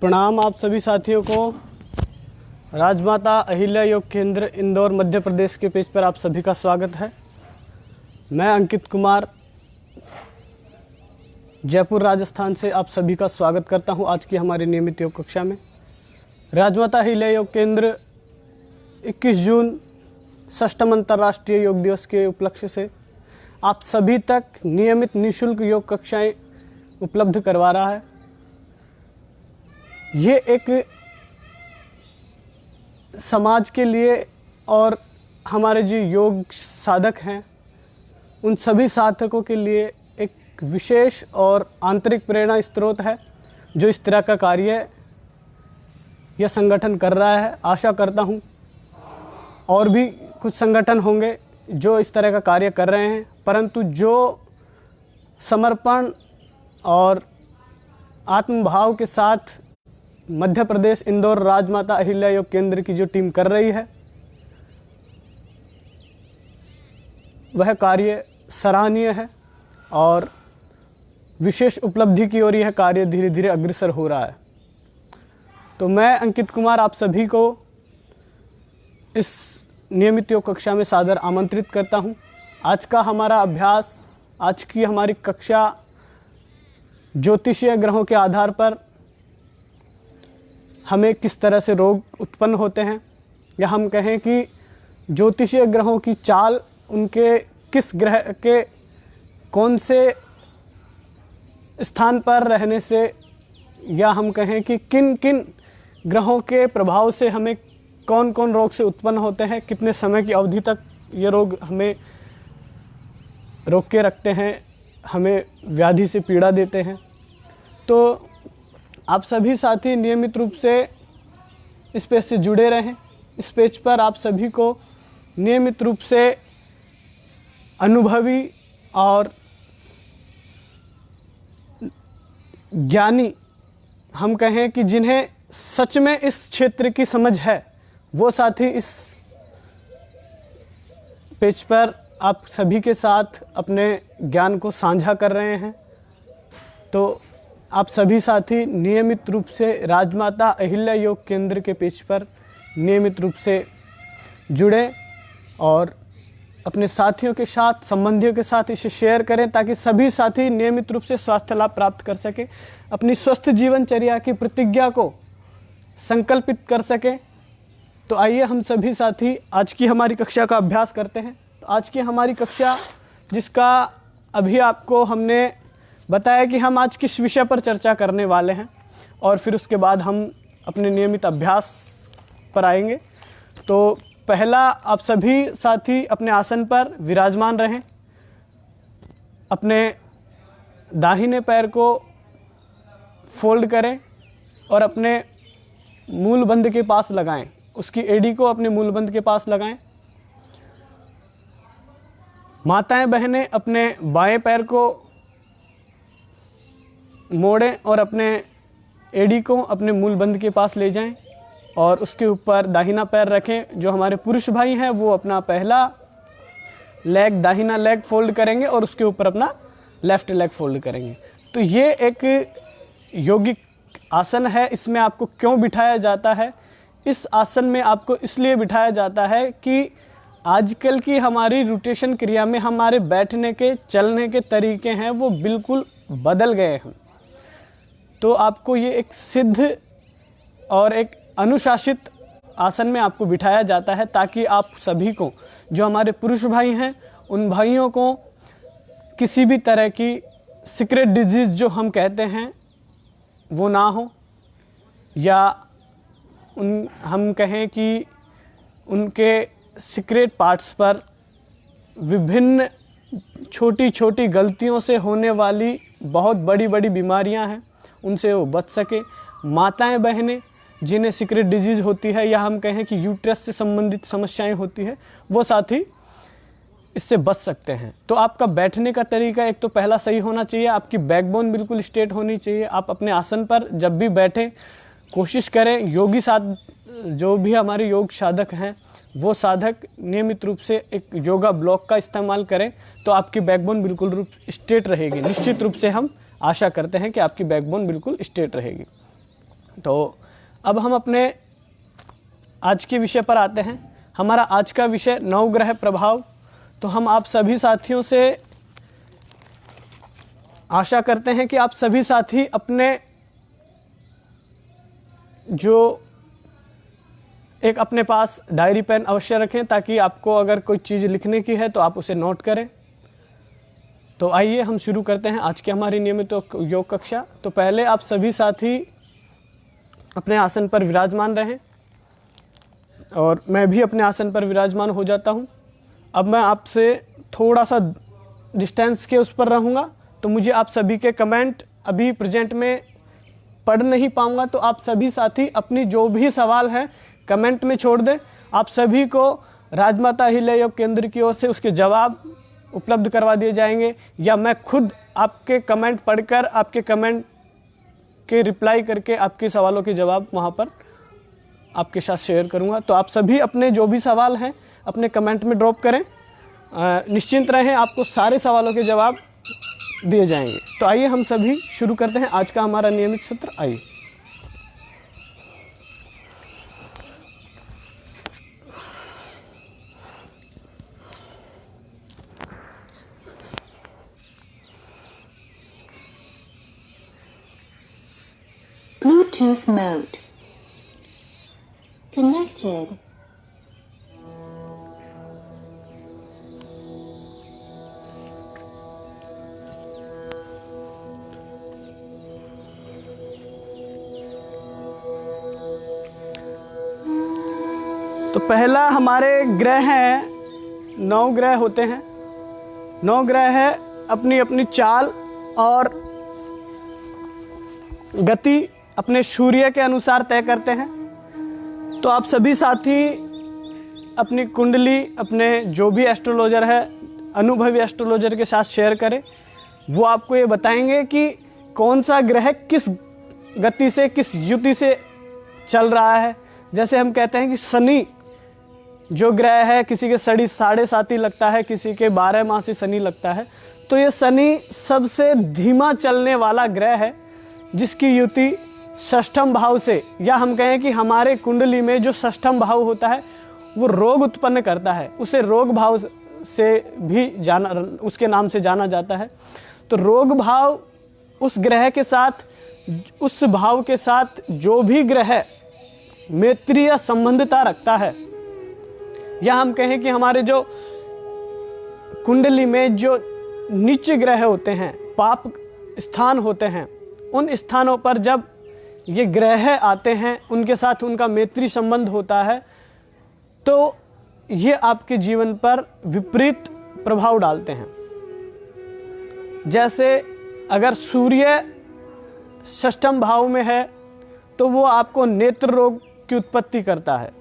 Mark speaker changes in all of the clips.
Speaker 1: प्रणाम आप सभी साथियों को। राजमाता अहिल्या योग केंद्र इंदौर मध्य प्रदेश के पेज पर आप सभी का स्वागत है। मैं अंकित कुमार जयपुर राजस्थान से आप सभी का स्वागत करता हूं आज की हमारी नियमित योग कक्षा में। राजमाता अहिल्या योग केंद्र 21 जून षष्ठम अंतर्राष्ट्रीय योग दिवस के उपलक्ष्य से आप सभी तक नियमित निःशुल्क योग कक्षाएं उपलब्ध करवा रहा है। ये एक समाज के लिए और हमारे जो योग साधक हैं उन सभी साधकों के लिए एक विशेष और आंतरिक प्रेरणा स्रोत है जो इस तरह का कार्य यह संगठन कर रहा है। आशा करता हूँ और भी कुछ संगठन होंगे जो इस तरह का कार्य कर रहे हैं, परंतु जो समर्पण और आत्मभाव के साथ मध्य प्रदेश इंदौर राजमाता अहिल्या योग केंद्र की जो टीम कर रही है वह कार्य सराहनीय है और विशेष उपलब्धि की ओर यह कार्य धीरे धीरे अग्रसर हो रहा है। तो मैं अंकित कुमार आप सभी को इस नियमित योग कक्षा में सादर आमंत्रित करता हूं। आज का हमारा अभ्यास, आज की हमारी कक्षा ज्योतिषीय ग्रहों के आधार पर हमें किस तरह से रोग उत्पन्न होते हैं, या हम कहें कि ज्योतिषीय ग्रहों की चाल, उनके किस ग्रह के कौन से स्थान पर रहने से, या हम कहें कि किन किन ग्रहों के प्रभाव से हमें कौन कौन रोग से उत्पन्न होते हैं, कितने समय की अवधि तक ये रोग हमें रोक के रखते हैं, हमें व्याधि से पीड़ा देते हैं। तो आप सभी साथी नियमित रूप से इस पेज से जुड़े रहें। इस पेज पर आप सभी को नियमित रूप से अनुभवी और ज्ञानी, हम कहें कि जिन्हें सच में इस क्षेत्र की समझ है, वो साथी इस पेज पर आप सभी के साथ अपने ज्ञान को साझा कर रहे हैं। तो आप सभी साथी नियमित रूप से राजमाता अहिल्या योग केंद्र के पेज पर नियमित रूप से जुड़ें और अपने साथियों के साथ, संबंधियों के साथ इसे शेयर करें ताकि सभी साथी नियमित रूप से स्वास्थ्य लाभ प्राप्त कर सकें, अपनी स्वस्थ जीवनचर्या की प्रतिज्ञा को संकल्पित कर सकें। तो आइए हम सभी साथी आज की हमारी कक्षा का अभ्यास करते हैं। तो आज की हमारी कक्षा, जिसका अभी आपको हमने बताया कि हम आज किस विषय पर चर्चा करने वाले हैं और फिर उसके बाद हम अपने नियमित अभ्यास पर आएंगे। तो पहला, आप सभी साथी अपने आसन पर विराजमान रहें, अपने दाहिने पैर को फोल्ड करें और अपने मूलबंध के पास लगाएं, उसकी एड़ी को अपने मूलबंध के पास लगाएं। माताएं बहनें अपने बाएं पैर को मोड़ें और अपने एड़ी को अपने मूलबंध के पास ले जाएं और उसके ऊपर दाहिना पैर रखें। जो हमारे पुरुष भाई हैं वो अपना पहला लेग, दाहिना लेग फोल्ड करेंगे और उसके ऊपर अपना लेफ्ट लेग फोल्ड करेंगे। तो ये एक योगिक आसन है। इसमें आपको क्यों बिठाया जाता है? इस आसन में आपको इसलिए बिठाया जाता है कि आजकल की हमारी रोटेशन क्रिया में हमारे बैठने के, चलने के तरीके हैं वो बिल्कुल बदल गए हैं। तो आपको ये एक सिद्ध और एक अनुशासित आसन में आपको बिठाया जाता है ताकि आप सभी को, जो हमारे पुरुष भाई हैं, उन भाइयों को किसी भी तरह की सीक्रेट डिजीज़ जो हम कहते हैं वो ना हो, या हम कहें कि उनके सीक्रेट पार्ट्स पर विभिन्न छोटी छोटी गलतियों से होने वाली बहुत बड़ी बड़ी बीमारियां हैं, उनसे वो बच सके। माताएं बहनें जिन्हें सीक्रेट डिजीज़ होती है, या हम कहें कि यूट्रस से संबंधित समस्याएं होती है, वो साथी इससे बच सकते हैं। तो आपका बैठने का तरीका एक तो पहला सही होना चाहिए, आपकी बैकबोन बिल्कुल स्ट्रेट होनी चाहिए। आप अपने आसन पर जब भी बैठें कोशिश करें, योगी जो भी हमारे योग साधक हैं वो साधक नियमित रूप से एक योगा ब्लॉक का इस्तेमाल करें तो आपकी बैकबोन बिल्कुल रूप स्ट्रेट रहेगी। निश्चित रूप से हम आशा करते हैं कि आपकी बैकबोन बिल्कुल स्ट्रेट रहेगी। तो अब हम अपने आज के विषय पर आते हैं। हमारा आज का विषय नवग्रह प्रभाव। तो हम आप सभी साथियों से आशा करते हैं कि आप सभी साथी अपने अपने पास डायरी पेन अवश्य रखें, ताकि आपको अगर कोई चीज़ लिखने की है तो आप उसे नोट करें। तो आइए हम शुरू करते हैं आज की हमारी नियमित योग कक्षा। तो पहले आप सभी साथी अपने आसन पर विराजमान रहें और मैं भी अपने आसन पर विराजमान हो जाता हूं। अब मैं आपसे थोड़ा सा डिस्टेंस के उस पर रहूँगा, तो मुझे आप सभी के कमेंट अभी प्रेजेंट में पढ़ नहीं पाऊँगा, तो आप सभी साथी अपनी जो भी सवाल हैं कमेंट में छोड़ दें। आप सभी को राजमाता अहिल्या योग केंद्र की ओर से उसके जवाब उपलब्ध करवा दिए जाएंगे, या मैं खुद आपके कमेंट पढ़कर आपके कमेंट के रिप्लाई करके आपके सवालों के जवाब वहाँ पर आपके साथ शेयर करूँगा। तो आप सभी अपने जो भी सवाल हैं अपने कमेंट में ड्रॉप करें। निश्चिंत रहें, आपको सारे सवालों के जवाब दिए जाएंगे। तो आइए हम सभी शुरू करते हैं आज का हमारा नियमित सत्र। आइए
Speaker 2: Bluetooth mode. Connected.
Speaker 1: तो पहला हमारे ग्रह हैं, 9 ग्रह होते हैं। 9 ग्रह है अपनी अपनी चाल और गति अपने सूर्य के अनुसार तय करते हैं। तो आप सभी साथी अपनी कुंडली अपने जो भी एस्ट्रोलॉजर है, अनुभवी एस्ट्रोलॉजर के साथ शेयर करें। वो आपको ये बताएंगे कि कौन सा ग्रह किस गति से किस युति से चल रहा है। जैसे हम कहते हैं कि शनि जो ग्रह है, किसी के 7.5 लगता है, किसी के 12 मासी शनि लगता है। तो ये शनि सबसे धीमा चलने वाला ग्रह है, जिसकी युति षष्ठम भाव से, या हम कहें कि हमारे कुंडली में जो षष्ठम भाव होता है वो रोग उत्पन्न करता है, उसे रोग भाव से भी उसके नाम से जाना जाता है। तो रोग भाव उस ग्रह के साथ, उस भाव के साथ जो भी ग्रह मैत्रीय संबंधता रखता है, या हम कहें कि हमारे जो कुंडली में जो नीच ग्रह होते हैं, पाप स्थान होते हैं, उन स्थानों पर जब ये ग्रह आते हैं, उनके साथ उनका मैत्री संबंध होता है, तो ये आपके जीवन पर विपरीत प्रभाव डालते हैं। जैसे अगर सूर्य षष्ठम भाव में है तो वो आपको नेत्र रोग की उत्पत्ति करता है।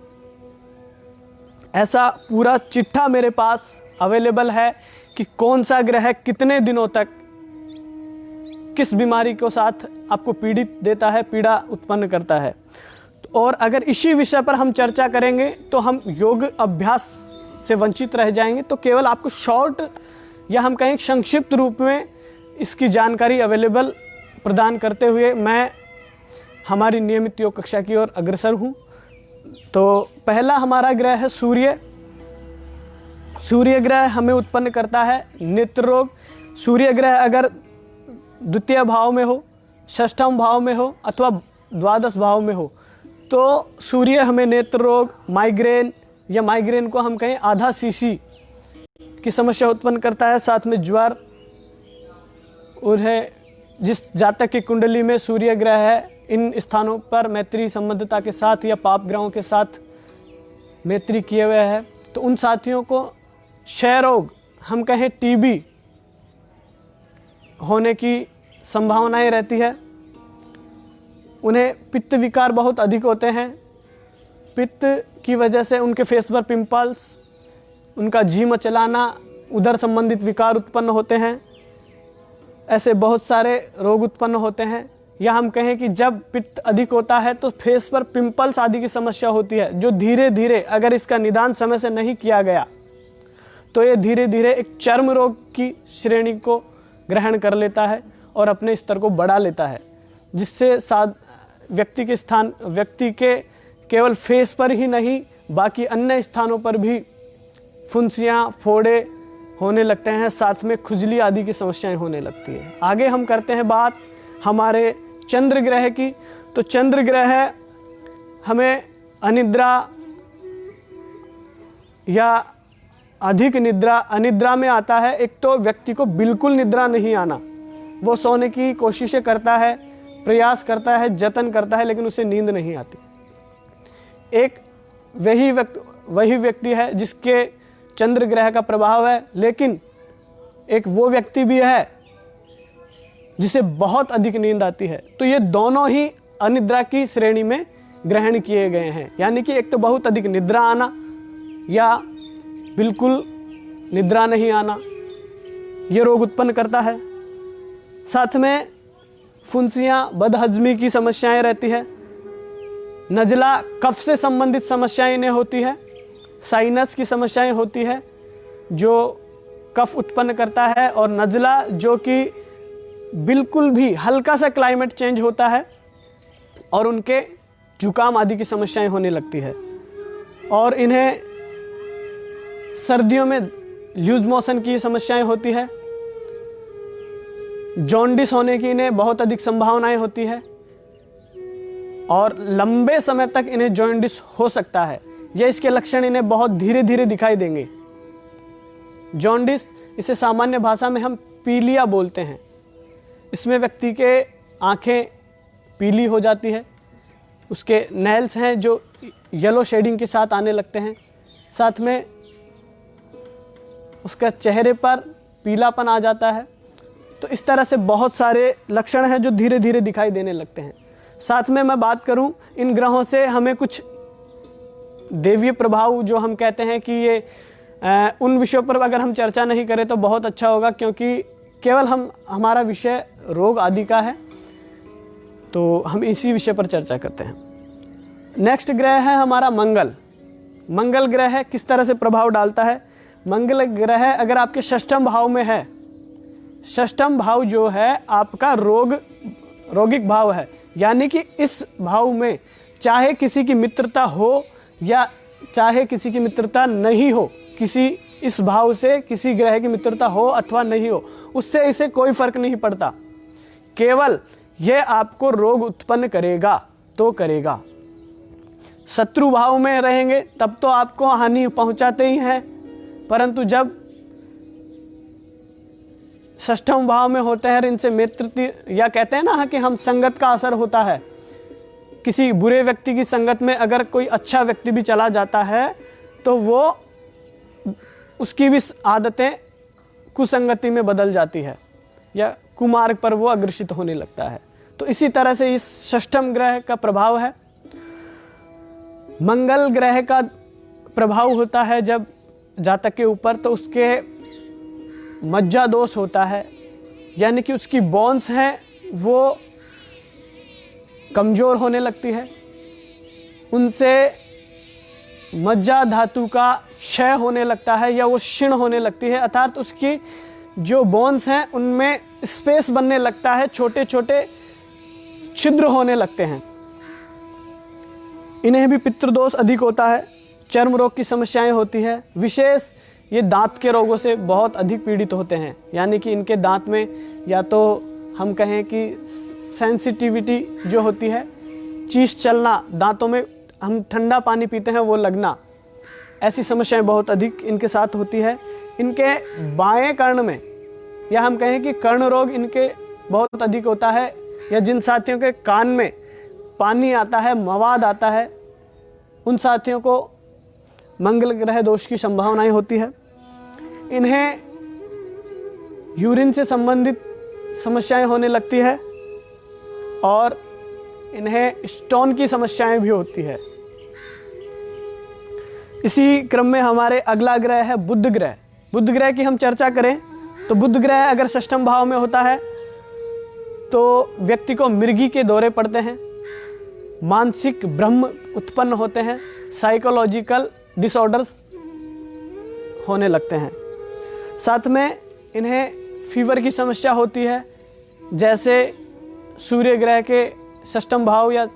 Speaker 1: ऐसा पूरा चिट्ठा मेरे पास अवेलेबल है कि कौन सा ग्रह कितने दिनों तक किस बीमारी के साथ आपको पीड़ित देता है, पीड़ा उत्पन्न करता है। और अगर इसी विषय पर हम चर्चा करेंगे तो हम योग अभ्यास से वंचित रह जाएंगे। तो केवल आपको शॉर्ट या हम कहें संक्षिप्त रूप में इसकी जानकारी अवेलेबल प्रदान करते हुए मैं हमारी नियमित योग कक्षा की ओर अग्रसर हूँ। तो पहला हमारा ग्रह है सूर्य। सूर्य ग्रह हमें उत्पन्न करता है नेत्र रोग। सूर्य ग्रह अगर द्वितीय भाव में हो, षष्ठम भाव में हो अथवा द्वादश भाव में हो, तो सूर्य हमें नेत्र रोग, माइग्रेन, या माइग्रेन को हम कहें आधा सीसी की समस्या उत्पन्न करता है, साथ में ज्वर। उन्हें जिस जातक की कुंडली में सूर्य ग्रह है, इन स्थानों पर मैत्री संबंधता के साथ या पाप ग्रहों के साथ मैत्री किए हुए है, तो उन साथियों को क्षय रोग, हम कहें टीबी होने की संभावनाएं रहती है। उन्हें पित्त विकार बहुत अधिक होते हैं। पित्त की वजह से उनके फेस पर पिंपल्स, उनका जी मचलाना, उदर संबंधित विकार उत्पन्न होते हैं। ऐसे बहुत सारे रोग उत्पन्न होते हैं। या हम कहें कि जब पित्त अधिक होता है तो फेस पर पिंपल्स आदि की समस्या होती है, जो धीरे धीरे अगर इसका निदान समय से नहीं किया गया तो ये धीरे धीरे एक चर्म रोग की श्रेणी को ग्रहण कर लेता है और अपने स्तर को बढ़ा लेता है, जिससे व्यक्ति के केवल फेस पर ही नहीं, बाकी अन्य स्थानों पर भी फुंसियाँ, फोड़े होने लगते हैं, साथ में खुजली आदि की समस्याएं होने लगती है। आगे हम करते हैं बात हमारे चंद्र ग्रह की। तो चंद्र ग्रह हमें अनिद्रा या अधिक अनिद्रा में आता है। एक तो व्यक्ति को बिल्कुल निद्रा नहीं आना, वो सोने की कोशिशें करता है, प्रयास करता है, जतन करता है, लेकिन उसे नींद नहीं आती। एक वही व्यक्ति है जिसके चंद्र ग्रह का प्रभाव है, लेकिन एक वो व्यक्ति भी है जिसे बहुत अधिक नींद आती है। तो ये दोनों ही अनिद्रा की श्रेणी में ग्रहण किए गए हैं। यानी कि एक तो बहुत अधिक निद्रा आना या बिल्कुल निद्रा नहीं आना, ये रोग उत्पन्न करता है। साथ में फुंसियाँ, बदहजमी की समस्याएं रहती है, नज़ला, कफ से संबंधित समस्याएं इन्हें होती है, साइनस की समस्याएं होती है जो कफ उत्पन्न करता है, और नज़ला जो कि बिल्कुल भी हल्का सा क्लाइमेट चेंज होता है और उनके जुकाम आदि की समस्याएं होने लगती है। और इन्हें सर्दियों में लूज मोशन की समस्याएं होती है, जॉन्डिस होने की इन्हें बहुत अधिक संभावनाएं होती है, और लंबे समय तक इन्हें जॉन्डिस हो सकता है। यह इसके लक्षण इन्हें बहुत धीरे धीरे दिखाई देंगे। जॉन्डिस, इसे सामान्य भाषा में हम पीलिया बोलते हैं। इसमें व्यक्ति के आंखें पीली हो जाती है, उसके नेल्स हैं जो येलो शेडिंग के साथ आने लगते हैं, साथ में उसका चेहरे पर पीलापन आ जाता है। तो इस तरह से बहुत सारे लक्षण हैं जो धीरे धीरे दिखाई देने लगते हैं। साथ में मैं बात करूं, इन ग्रहों से हमें कुछ देवीय प्रभाव जो हम कहते हैं कि ये उन विषयों पर अगर हम चर्चा नहीं करें तो बहुत अच्छा होगा, क्योंकि केवल हमारा विषय रोग आदि का है, तो हम इसी विषय पर चर्चा करते हैं। नेक्स्ट ग्रह है हमारा मंगल। मंगल ग्रह किस तरह से प्रभाव डालता है? मंगल ग्रह अगर आपके षष्ठम भाव में है, षष्ठम भाव जो है आपका रोगिक भाव है, यानी कि इस भाव में चाहे किसी की मित्रता हो या चाहे किसी की मित्रता नहीं हो, किसी इस भाव से किसी ग्रह की मित्रता हो अथवा नहीं हो, उससे इसे कोई फर्क नहीं पड़ता, केवल यह आपको रोग उत्पन्न करेगा तो करेगा। शत्रु भाव में रहेंगे तब तो आपको हानि पहुंचाते ही हैं, परंतु जब षष्ठम भाव में होते हैं, इनसे मित्रता, या कहते हैं ना कि हम संगत का असर होता है। किसी बुरे व्यक्ति की संगत में अगर कोई अच्छा व्यक्ति भी चला जाता है तो वो उसकी भी आदतें कुसंगति में बदल जाती है या कुमार्ग पर वो अग्रसित होने लगता है। तो इसी तरह से इस षष्ठम ग्रह का प्रभाव है। मंगल ग्रह का प्रभाव होता है जब जातक के ऊपर, तो उसके मज्जा दोष होता है, यानी कि उसकी बोन्स हैं वो कमजोर होने लगती है, उनसे मज्जा धातु का क्षय होने लगता है या वो क्षीण होने लगती है, अर्थात उसकी जो बोन्स हैं उनमें स्पेस बनने लगता है, छोटे छोटे छिद्र होने लगते हैं। इन्हें भी पितृदोष अधिक होता है, चर्म रोग की समस्याएं होती है, विशेष ये दांत के रोगों से बहुत अधिक पीड़ित होते हैं, यानी कि इनके दांत में या तो हम कहें कि सेंसिटिविटी जो होती है, चीस चलना, दांतों में हम ठंडा पानी पीते हैं वो लगना, ऐसी समस्याएं बहुत अधिक इनके साथ होती है। इनके बाएं कर्ण में या हम कहें कि कर्ण रोग इनके बहुत अधिक होता है, या जिन साथियों के कान में पानी आता है, मवाद आता है, उन साथियों को मंगल ग्रह दोष की संभावनाएं होती है। इन्हें यूरिन से संबंधित समस्याएं होने लगती है और इन्हें स्टोन की समस्याएं भी होती है। इसी क्रम में हमारे अगला ग्रह है बुध ग्रह। बुध ग्रह की हम चर्चा करें तो बुध ग्रह अगर षष्ठम भाव में होता है तो व्यक्ति को मिर्गी के दौरे पड़ते हैं, मानसिक भ्रम उत्पन्न होते हैं, साइकोलॉजिकल डिसऑर्डर्स होने लगते हैं। साथ में इन्हें फीवर की समस्या होती है, जैसे सूर्य ग्रह के षष्ठम भाव या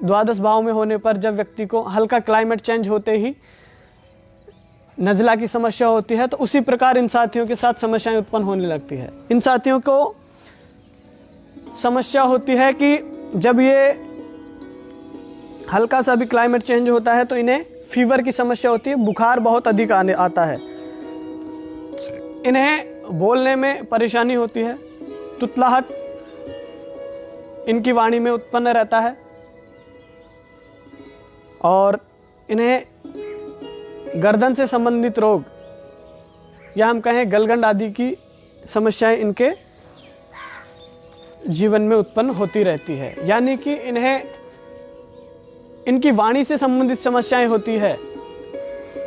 Speaker 1: द्वादश भाव में होने पर जब व्यक्ति को हल्का क्लाइमेट चेंज होते ही नज़ला की समस्या होती है, तो उसी प्रकार इन साथियों के साथ समस्याएं उत्पन्न होने लगती है। इन साथियों को समस्या होती है कि जब ये हल्का सा भी क्लाइमेट चेंज होता है तो इन्हें फीवर की समस्या होती है, बुखार बहुत अधिक आता है, इन्हें बोलने में परेशानी होती है, तुतलाहट इनकी वाणी में उत्पन्न रहता है और इन्हें गर्दन से संबंधित रोग या हम कहें गलगंड आदि की समस्याएं इनके जीवन में उत्पन्न होती रहती है। यानी कि इन्हें इनकी वाणी से संबंधित समस्याएं होती है।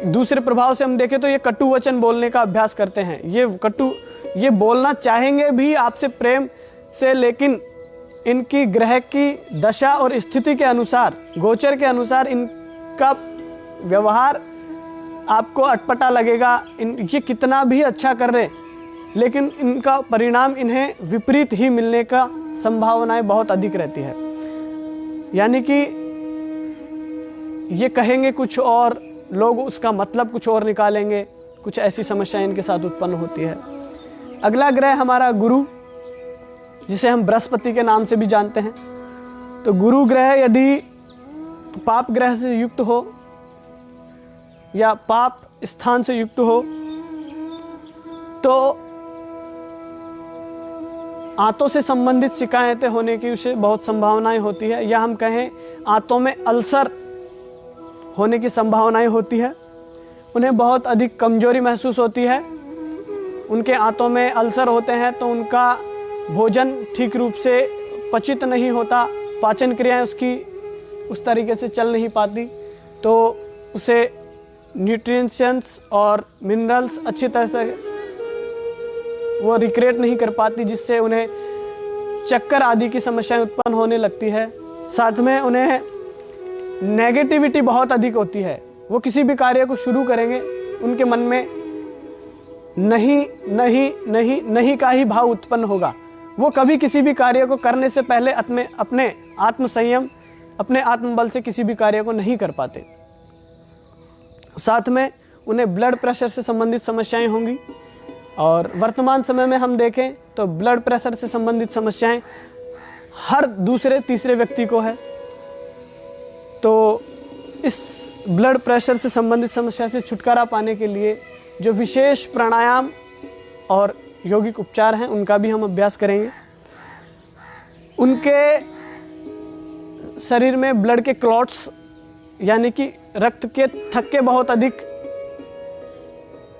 Speaker 1: दूसरे प्रभाव से हम देखें तो ये कटु वचन बोलने का अभ्यास करते हैं। ये बोलना चाहेंगे भी आपसे प्रेम से, लेकिन इनकी ग्रह की दशा और स्थिति के अनुसार, गोचर के अनुसार इनका व्यवहार आपको अटपटा लगेगा। ये कितना भी अच्छा कर रहे, लेकिन इनका परिणाम इन्हें विपरीत ही मिलने का संभावनाएं बहुत अधिक रहती है। यानी कि ये कहेंगे कुछ और, लोग उसका मतलब कुछ और निकालेंगे, कुछ ऐसी समस्याएं इनके साथ उत्पन्न होती है। अगला ग्रह हमारा गुरु, जिसे हम बृहस्पति के नाम से भी जानते हैं। तो गुरु ग्रह यदि पाप ग्रह से युक्त हो या पाप स्थान से युक्त हो तो आंतों से संबंधित शिकायतें होने की उसे बहुत संभावनाएं होती है, या हम कहें आंतों में अल्सर होने की संभावनाएं होती है। उन्हें बहुत अधिक कमजोरी महसूस होती है। उनके आंतों में अल्सर होते हैं तो उनका भोजन ठीक रूप से पचित नहीं होता, पाचन क्रियाएं उसकी उस तरीके से चल नहीं पाती, तो उसे न्यूट्रिएंट्स और मिनरल्स अच्छी तरह से वो रिक्रिएट नहीं कर पाती, जिससे उन्हें चक्कर आदि की समस्याएं उत्पन्न होने लगती है। साथ में उन्हें नेगेटिविटी बहुत अधिक होती है। वो किसी भी कार्य को शुरू करेंगे, उनके मन में नहीं नहीं नहीं नहीं का ही भाव उत्पन्न होगा। वो कभी किसी भी कार्य को करने से पहले अपने आत्मसंयम, अपने आत्मबल से किसी भी कार्य को नहीं कर पाते। साथ में उन्हें ब्लड प्रेशर से संबंधित समस्याएं होंगी, और वर्तमान समय में हम देखें तो ब्लड प्रेशर से संबंधित समस्याएं हर दूसरे तीसरे व्यक्ति को है। तो इस ब्लड प्रेशर से संबंधित समस्या से छुटकारा पाने के लिए जो विशेष प्राणायाम और यौगिक उपचार हैं उनका भी हम अभ्यास करेंगे। उनके शरीर में ब्लड के क्लॉट्स यानी कि रक्त के थक्के बहुत अधिक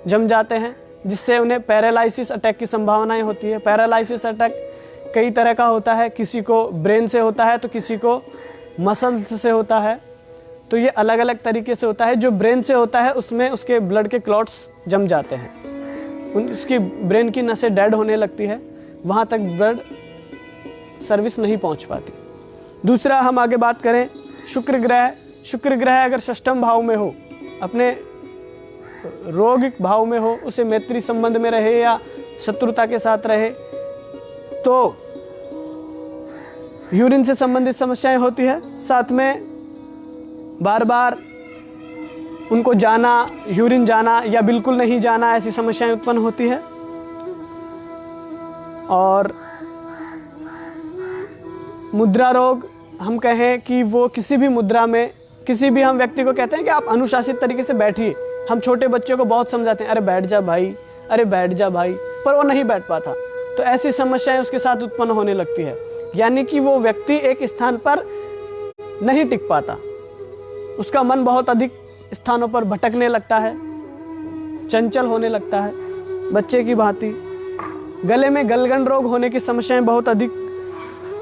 Speaker 1: जम जाते हैं, जिससे उन्हें पैरालिसिस अटैक की संभावनाएं होती है। पैरालिसिस अटैक कई तरह का होता है, किसी को ब्रेन से होता है तो किसी को मसल्स से होता है। तो ये अलग अलग तरीके से होता है। जो ब्रेन से होता है उसमें उसके ब्लड के क्लॉट्स जम जाते हैं, उसकी ब्रेन की नसें डेड होने लगती है, वहाँ तक ब्लड सर्विस नहीं पहुँच पाती। दूसरा हम आगे बात करें शुक्र ग्रह। शुक्र ग्रह अगर षष्ठम भाव में हो, अपने रोगिक भाव में हो, उसे मैत्री संबंध में रहे या शत्रुता के साथ रहे, तो यूरिन से संबंधित समस्याएं होती है। साथ में बार बार उनको जाना, यूरिन जाना या बिल्कुल नहीं जाना, ऐसी समस्याएं उत्पन्न होती है। और मुद्रा रोग, हम कहें कि वो किसी भी मुद्रा में, किसी भी हम व्यक्ति को कहते हैं कि आप अनुशासित तरीके से बैठिए। हम छोटे बच्चों को बहुत समझाते हैं, अरे बैठ जा भाई, अरे बैठ जा भाई, पर वो नहीं बैठ पाता। तो ऐसी समस्याएं उसके साथ उत्पन्न होने लगती है। यानी कि वो व्यक्ति एक स्थान पर नहीं टिक पाता, उसका मन बहुत अधिक स्थानों पर भटकने लगता है, चंचल होने लगता है, बच्चे की भांति। गले में गलगंड रोग होने की समस्याएं बहुत अधिक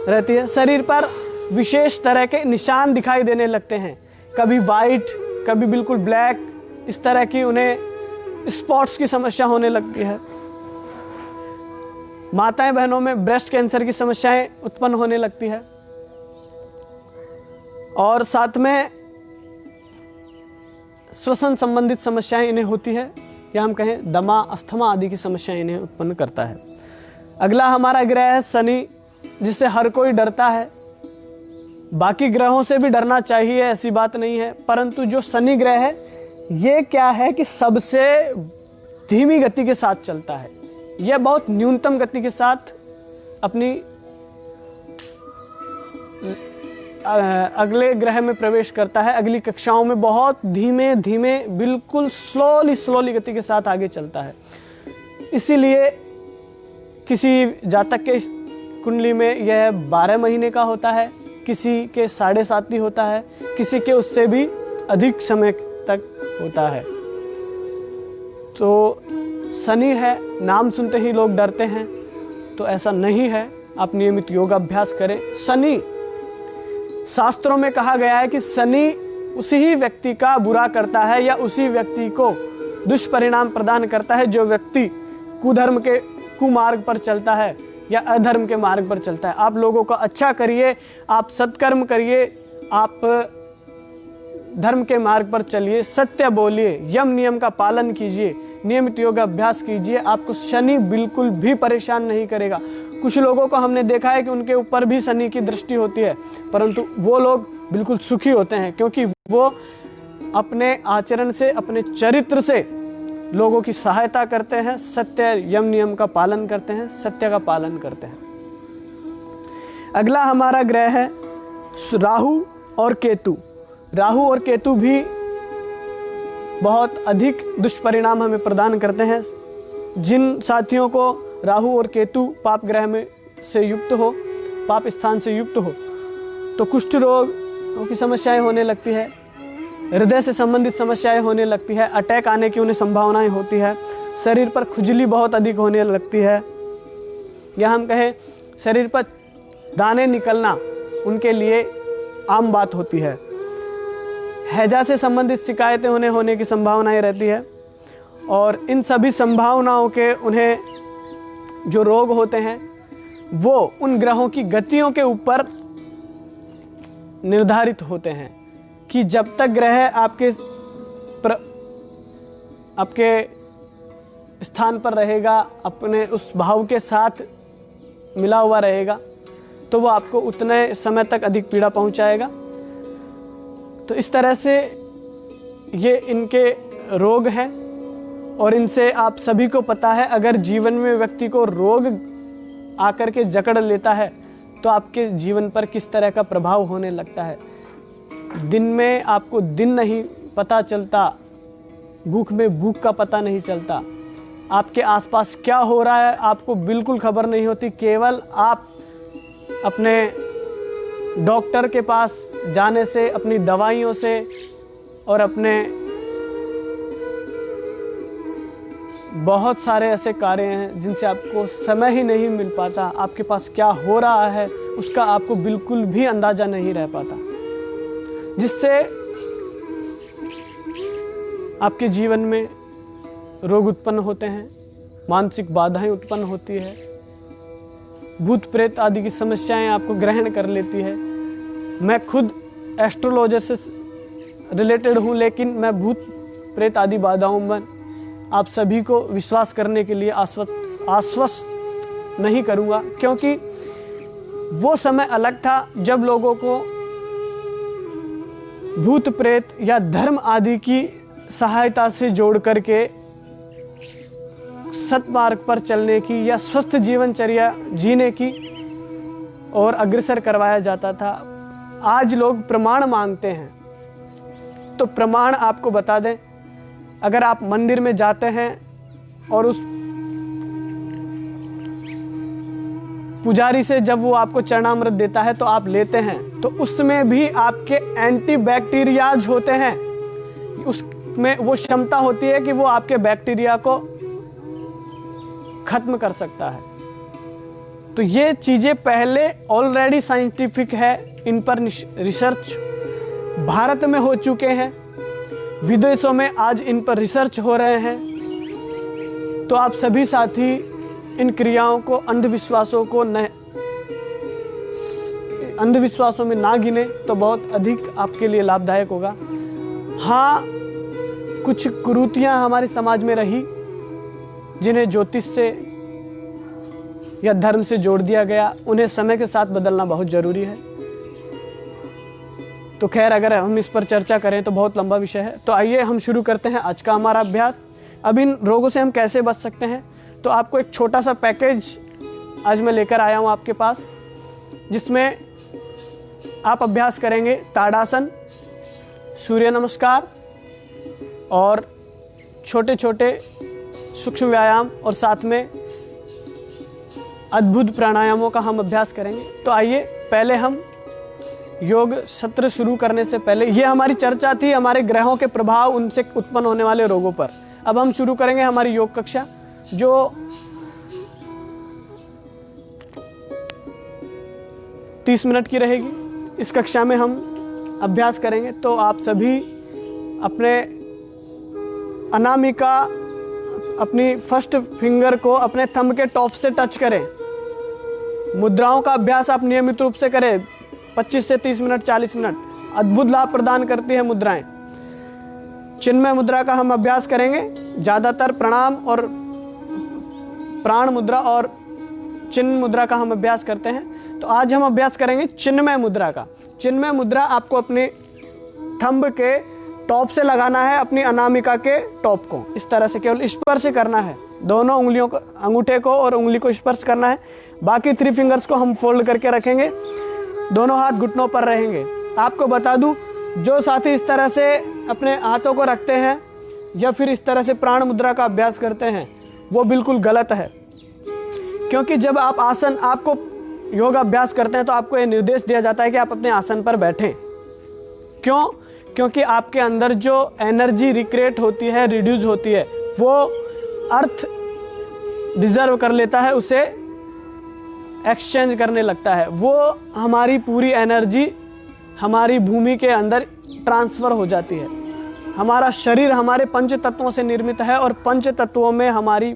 Speaker 1: रहती है। शरीर पर विशेष तरह के निशान दिखाई देने लगते हैं, कभी वाइट, कभी बिल्कुल ब्लैक, इस तरह की उन्हें स्पॉट्स की समस्या होने लगती है। माताएं बहनों में ब्रेस्ट कैंसर की समस्याएं उत्पन्न होने लगती है। और साथ में श्वसन संबंधित समस्याएं इन्हें होती है, या हम कहें दमा, अस्थमा आदि की समस्याएं इन्हें उत्पन्न करता है। अगला हमारा ग्रह है शनि। जिससे हर कोई डरता है। बाकी ग्रहों से भी डरना चाहिए, ऐसी बात नहीं है, परंतु जो शनि ग्रह है ये क्या है कि सबसे धीमी गति के साथ चलता है। यह बहुत न्यूनतम गति के साथ अपनी अगले ग्रह में प्रवेश करता है, अगली कक्षाओं में बहुत धीमे धीमे बिल्कुल स्लोली गति के साथ आगे चलता है। इसीलिए किसी जातक के कुंडली में यह 12 महीने का होता है, किसी के 7.5 होता है, किसी के उससे भी अधिक समय तक होता है। तो शनि है, नाम सुनते ही लोग डरते हैं, तो ऐसा नहीं है। आप नियमित योगाभ्यास करें। शनि, शास्त्रों में कहा गया है कि शनि उसी ही व्यक्ति का बुरा करता है या उसी व्यक्ति को दुष्परिणाम प्रदान करता है जो व्यक्ति कुधर्म के कुमार्ग पर चलता है या अधर्म के मार्ग पर चलता है। आप लोगों का अच्छा करिए, आप सत्कर्म करिए, आप धर्म के मार्ग पर चलिए, सत्य बोलिए, यम नियम का पालन कीजिए, नियमित योगाभ्यास कीजिए। आपको शनि बिल्कुल भी परेशान नहीं करेगा। कुछ लोगों को हमने देखा है कि उनके ऊपर भी शनि की दृष्टि होती है, परंतु वो लोग बिल्कुल सुखी होते हैं, क्योंकि वो अपने आचरण से, अपने चरित्र से लोगों की सहायता करते हैं, सत्य यम नियम का पालन करते हैं, सत्य का पालन करते हैं। अगला हमारा ग्रह है राहु और केतु। राहु और केतु भी बहुत अधिक दुष्परिणाम हमें प्रदान करते हैं। जिन साथियों को राहु और केतु पाप ग्रह में से युक्त हो, पाप स्थान से युक्त हो, तो कुष्ठ रोग की समस्याएं होने लगती है, हृदय से संबंधित समस्याएं होने लगती है, अटैक आने की उन्हें संभावनाएं होती है, शरीर पर खुजली बहुत अधिक होने लगती है, या हम कहें शरीर पर दाने निकलना उनके लिए आम बात होती है। हैजा से संबंधित शिकायतें उन्हें होने की संभावनाएं रहती है, और इन सभी संभावनाओं के उन्हें जो रोग होते हैं वो उन ग्रहों की गतियों के ऊपर निर्धारित होते हैं कि जब तक ग्रह आपके स्थान पर रहेगा, अपने उस भाव के साथ मिला हुआ रहेगा, तो वो आपको उतने समय तक अधिक पीड़ा पहुंचाएगा। तो इस तरह से ये इनके रोग हैं, और इनसे आप सभी को पता है, अगर जीवन में व्यक्ति को रोग आकर के जकड़ लेता है तो आपके जीवन पर किस तरह का प्रभाव होने लगता है। दिन में आपको दिन नहीं पता चलता, भूख में भूख का पता नहीं चलता, आपके आसपास क्या हो रहा है आपको बिल्कुल खबर नहीं होती। केवल आप अपने डॉक्टर के पास जाने से, अपनी दवाइयों से और अपने बहुत सारे ऐसे कार्य हैं जिनसे आपको समय ही नहीं मिल पाता, आपके पास क्या हो रहा है उसका आपको बिल्कुल भी अंदाजा नहीं रह पाता, जिससे आपके जीवन में रोग उत्पन्न होते हैं, मानसिक बाधाएं उत्पन्न होती है, भूत प्रेत आदि की समस्याएं आपको ग्रहण कर लेती है। मैं खुद एस्ट्रोलॉजर से रिलेटेड हूं, लेकिन मैं भूत प्रेत आदि बाधाओं में आप सभी को विश्वास करने के लिए आश्वस्त नहीं करूंगा, क्योंकि वो समय अलग था जब लोगों को भूत प्रेत या धर्म आदि की सहायता से जोड़ करके सत्मार्ग पर चलने की या स्वस्थ जीवनचर्या जीने की और अग्रसर करवाया जाता था। आज लोग प्रमाण मांगते हैं, तो प्रमाण आपको बता दें, अगर आप मंदिर में जाते हैं और उस पुजारी से जब वो आपको चरणामृत देता है तो आप लेते हैं, तो उसमें भी आपके एंटीबैक्टीरियाज होते हैं, उसमें वो क्षमता होती है कि वो आपके बैक्टीरिया को खत्म कर सकता है। तो ये चीजें पहले ऑलरेडी साइंटिफिक है, इन पर रिसर्च भारत में हो चुके हैं, विदेशों में आज इन पर रिसर्च हो रहे हैं। तो आप सभी साथी इन क्रियाओं को, अंधविश्वासों में ना गिने तो बहुत अधिक आपके लिए लाभदायक होगा। हाँ, कुछ कुरीतियां हमारे समाज में रही जिन्हें ज्योतिष से या धर्म से जोड़ दिया गया, उन्हें समय के साथ बदलना बहुत ज़रूरी है। तो खैर, अगर हम इस पर चर्चा करें तो बहुत लंबा विषय है। तो आइए हम शुरू करते हैं आज का हमारा अभ्यास। अब इन रोगों से हम कैसे बच सकते हैं, तो आपको एक छोटा सा पैकेज आज मैं लेकर आया हूँ आपके पास, जिसमें आप अभ्यास करेंगे ताड़ासन, सूर्य नमस्कार और छोटे छोटे सूक्ष्म व्यायाम, और साथ में अद्भुत प्राणायामों का हम अभ्यास करेंगे। तो आइए, पहले हम योग सत्र शुरू करने से पहले, ये हमारी चर्चा थी हमारे ग्रहों के प्रभाव, उनसे उत्पन्न होने वाले रोगों पर। अब हम शुरू करेंगे हमारी योग कक्षा, जो 30 मिनट की रहेगी। इस कक्षा में हम अभ्यास करेंगे। तो आप सभी अपने अनामिका, अपनी फर्स्ट फिंगर को अपने थंब के टॉप से टच करें। मुद्राओं का अभ्यास आप नियमित रूप से करें, 25 से 30 मिनट, 40 मिनट। अद्भुत लाभ प्रदान करती है मुद्राएं। चिन्मय मुद्रा का हम अभ्यास करेंगे, ज़्यादातर प्रणाम और प्राण मुद्रा और चिन्ह मुद्रा का हम अभ्यास करते हैं। तो आज हम अभ्यास करेंगे चिन्मय मुद्रा का। चिन्मय मुद्रा आपको अपने थंब के टॉप से लगाना है, अपनी अनामिका के टॉप को इस तरह से केवल स्पर्श करना है। दोनों उंगलियों को, अंगूठे को और उंगली को स्पर्श करना है। बाकी 3 फिंगर्स को हम फोल्ड करके रखेंगे, दोनों हाथ घुटनों पर रहेंगे। आपको बता दूं, जो साथी इस तरह से अपने हाथों को रखते हैं या फिर इस तरह से प्राण मुद्रा का अभ्यास करते हैं, वो बिल्कुल गलत है। क्योंकि जब आप आपको योग अभ्यास करते हैं तो आपको ये निर्देश दिया जाता है कि आप अपने आसन पर बैठें। क्यों? क्योंकि आपके अंदर जो एनर्जी रिक्रिएट होती है, रिड्यूस होती है, वो अर्थ डिजर्व कर लेता है, उसे एक्सचेंज करने लगता है। वो हमारी पूरी एनर्जी हमारी भूमि के अंदर ट्रांसफ़र हो जाती है। हमारा शरीर हमारे पंच तत्वों से निर्मित है और पंच तत्वों में हमारी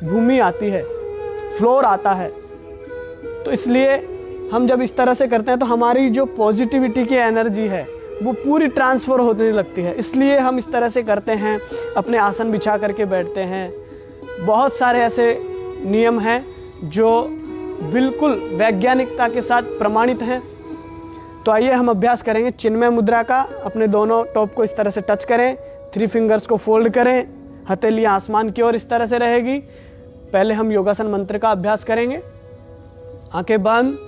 Speaker 1: भूमि आती है, फ्लोर आता है। तो इसलिए हम जब इस तरह से करते हैं तो हमारी जो पॉजिटिविटी की एनर्जी है वो पूरी ट्रांसफ़र होने लगती है। इसलिए हम इस तरह से करते हैं, अपने आसन बिछा करके बैठते हैं। बहुत सारे ऐसे नियम हैं जो बिल्कुल वैज्ञानिकता के साथ प्रमाणित हैं। तो आइए हम अभ्यास करेंगे चिन्मय मुद्रा का। अपने दोनों टॉप को इस तरह से टच करें, 3 फिंगर्स को फोल्ड करें, हथेली आसमान की ओर इस तरह से रहेगी। पहले हम योगासन मंत्र का अभ्यास करेंगे। आंखें बंद,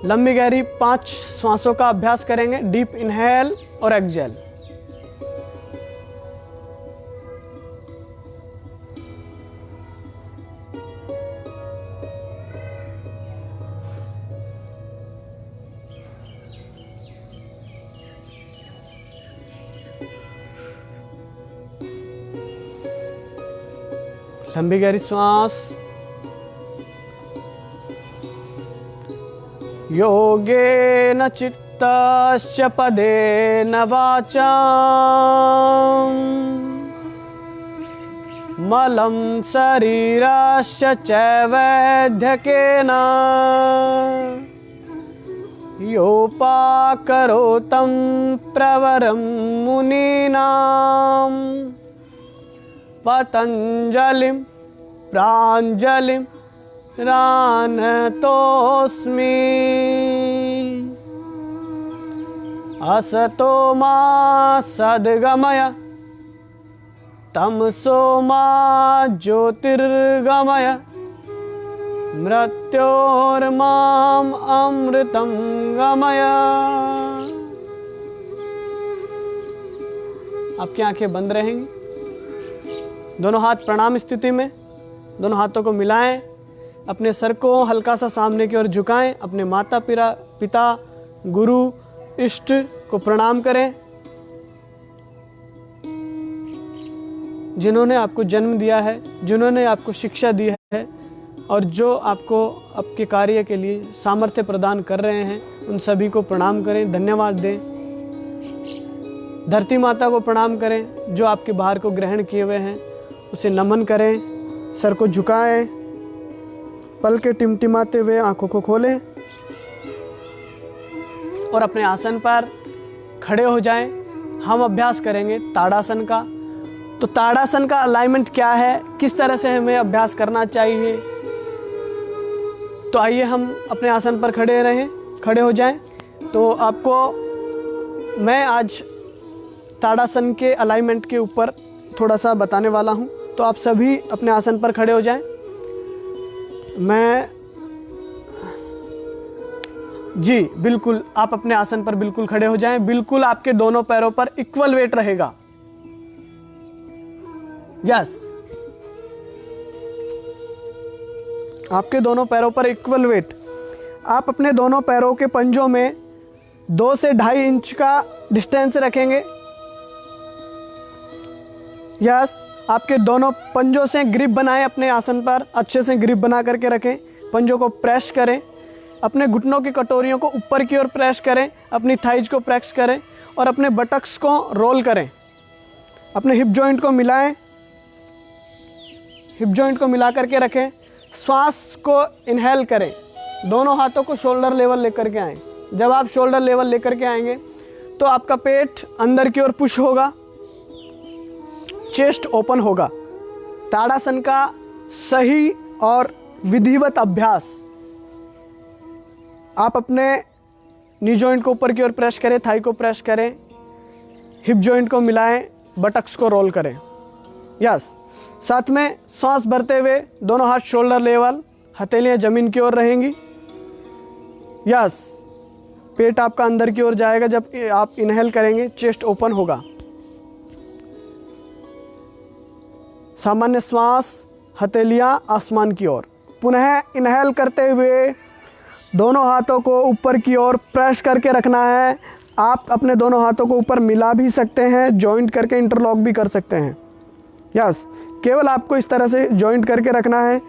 Speaker 1: लंबी गहरी 5 श्वासों का अभ्यास करेंगे। डीप इनहेल और एक्सहेल। लंबी गहरी श्वास। योगेन चित्तस्य पदेन वाचा मलं शरीरस्य च वैद्यकेन योपाकरोतं प्रवरं मुनीनां पतञ्जलिं प्राञ्जलिं रानतोऽस्मि। असतो मा सद्गमय तमसो मा ज्योतिर्गमय मृत्योर्माम् अमृतं गमय। आपकी आंखें बंद रहेंगी। दोनों हाथ प्रणाम स्थिति में, दोनों हाथों को मिलाएं। अपने सर को हल्का सा सामने की ओर झुकाएं। अपने माता पिता, गुरु, इष्ट को प्रणाम करें, जिन्होंने आपको जन्म दिया है, जिन्होंने आपको शिक्षा दी है और जो आपको आपके कार्य के लिए सामर्थ्य प्रदान कर रहे हैं, उन सभी को प्रणाम करें, धन्यवाद दें। धरती माता को प्रणाम करें, जो आपके भार को ग्रहण किए हुए हैं, उसे नमन करें। सर को झुकाएं, पल के टिमटिमाते हुए आंखों को खोलें और अपने आसन पर खड़े हो जाएं। हम अभ्यास करेंगे ताड़ासन का। तो ताड़ासन का अलाइनमेंट क्या है, किस तरह से हमें अभ्यास करना चाहिए, तो आइए हम अपने आसन पर खड़े हो जाएं। तो आपको मैं आज ताड़ासन के अलाइनमेंट के ऊपर थोड़ा सा बताने वाला हूं। तो आप सभी अपने आसन पर खड़े हो जाएं। जी बिल्कुल, आप अपने आसन पर बिल्कुल खड़े हो जाएं। बिल्कुल आपके दोनों पैरों पर इक्वल वेट रहेगा। यस, आपके दोनों पैरों पर इक्वल वेट। आप अपने दोनों पैरों के पंजों में 2 से 2.5 इंच का डिस्टेंस रखेंगे। यस, आपके दोनों पंजों से ग्रिप बनाएं। अपने आसन पर अच्छे से ग्रिप बना करके रखें। पंजों को प्रेस करें। अपने घुटनों की कटोरियों को ऊपर की ओर प्रेस करें। अपनी थाइज को प्रेस करें और अपने बटक्स को रोल करें। अपने हिप जॉइंट को मिलाएं। हिप जॉइंट को मिला करके रखें। श्वास को इनहेल करें। दोनों हाथों को शोल्डर लेवल लेकर के आएं। जब आप शोल्डर लेवल लेकर के आएंगे तो आपका पेट अंदर की ओर पुश होगा, चेस्ट ओपन होगा। ताड़ासन का सही और विधिवत अभ्यास। आप अपने नी जॉइंट को ऊपर की ओर प्रेस करें, थाई को प्रेस करें, हिप जॉइंट को मिलाएं, बटक्स को रोल करें। यस, साथ में सांस भरते हुए दोनों हाथ शोल्डर लेवल, हथेलियां जमीन की ओर रहेंगी। यस, पेट आपका अंदर की ओर जाएगा। जब आप इनहेल करेंगे चेस्ट ओपन होगा। सामान्य श्वास, हथेलियां आसमान की ओर। पुनः इनहेल करते हुए दोनों हाथों को ऊपर की ओर प्रेस करके रखना है। आप अपने दोनों हाथों को ऊपर मिला भी सकते हैं, जॉइंट करके इंटरलॉक भी कर सकते हैं। यस, केवल आपको इस तरह से जॉइंट करके रखना है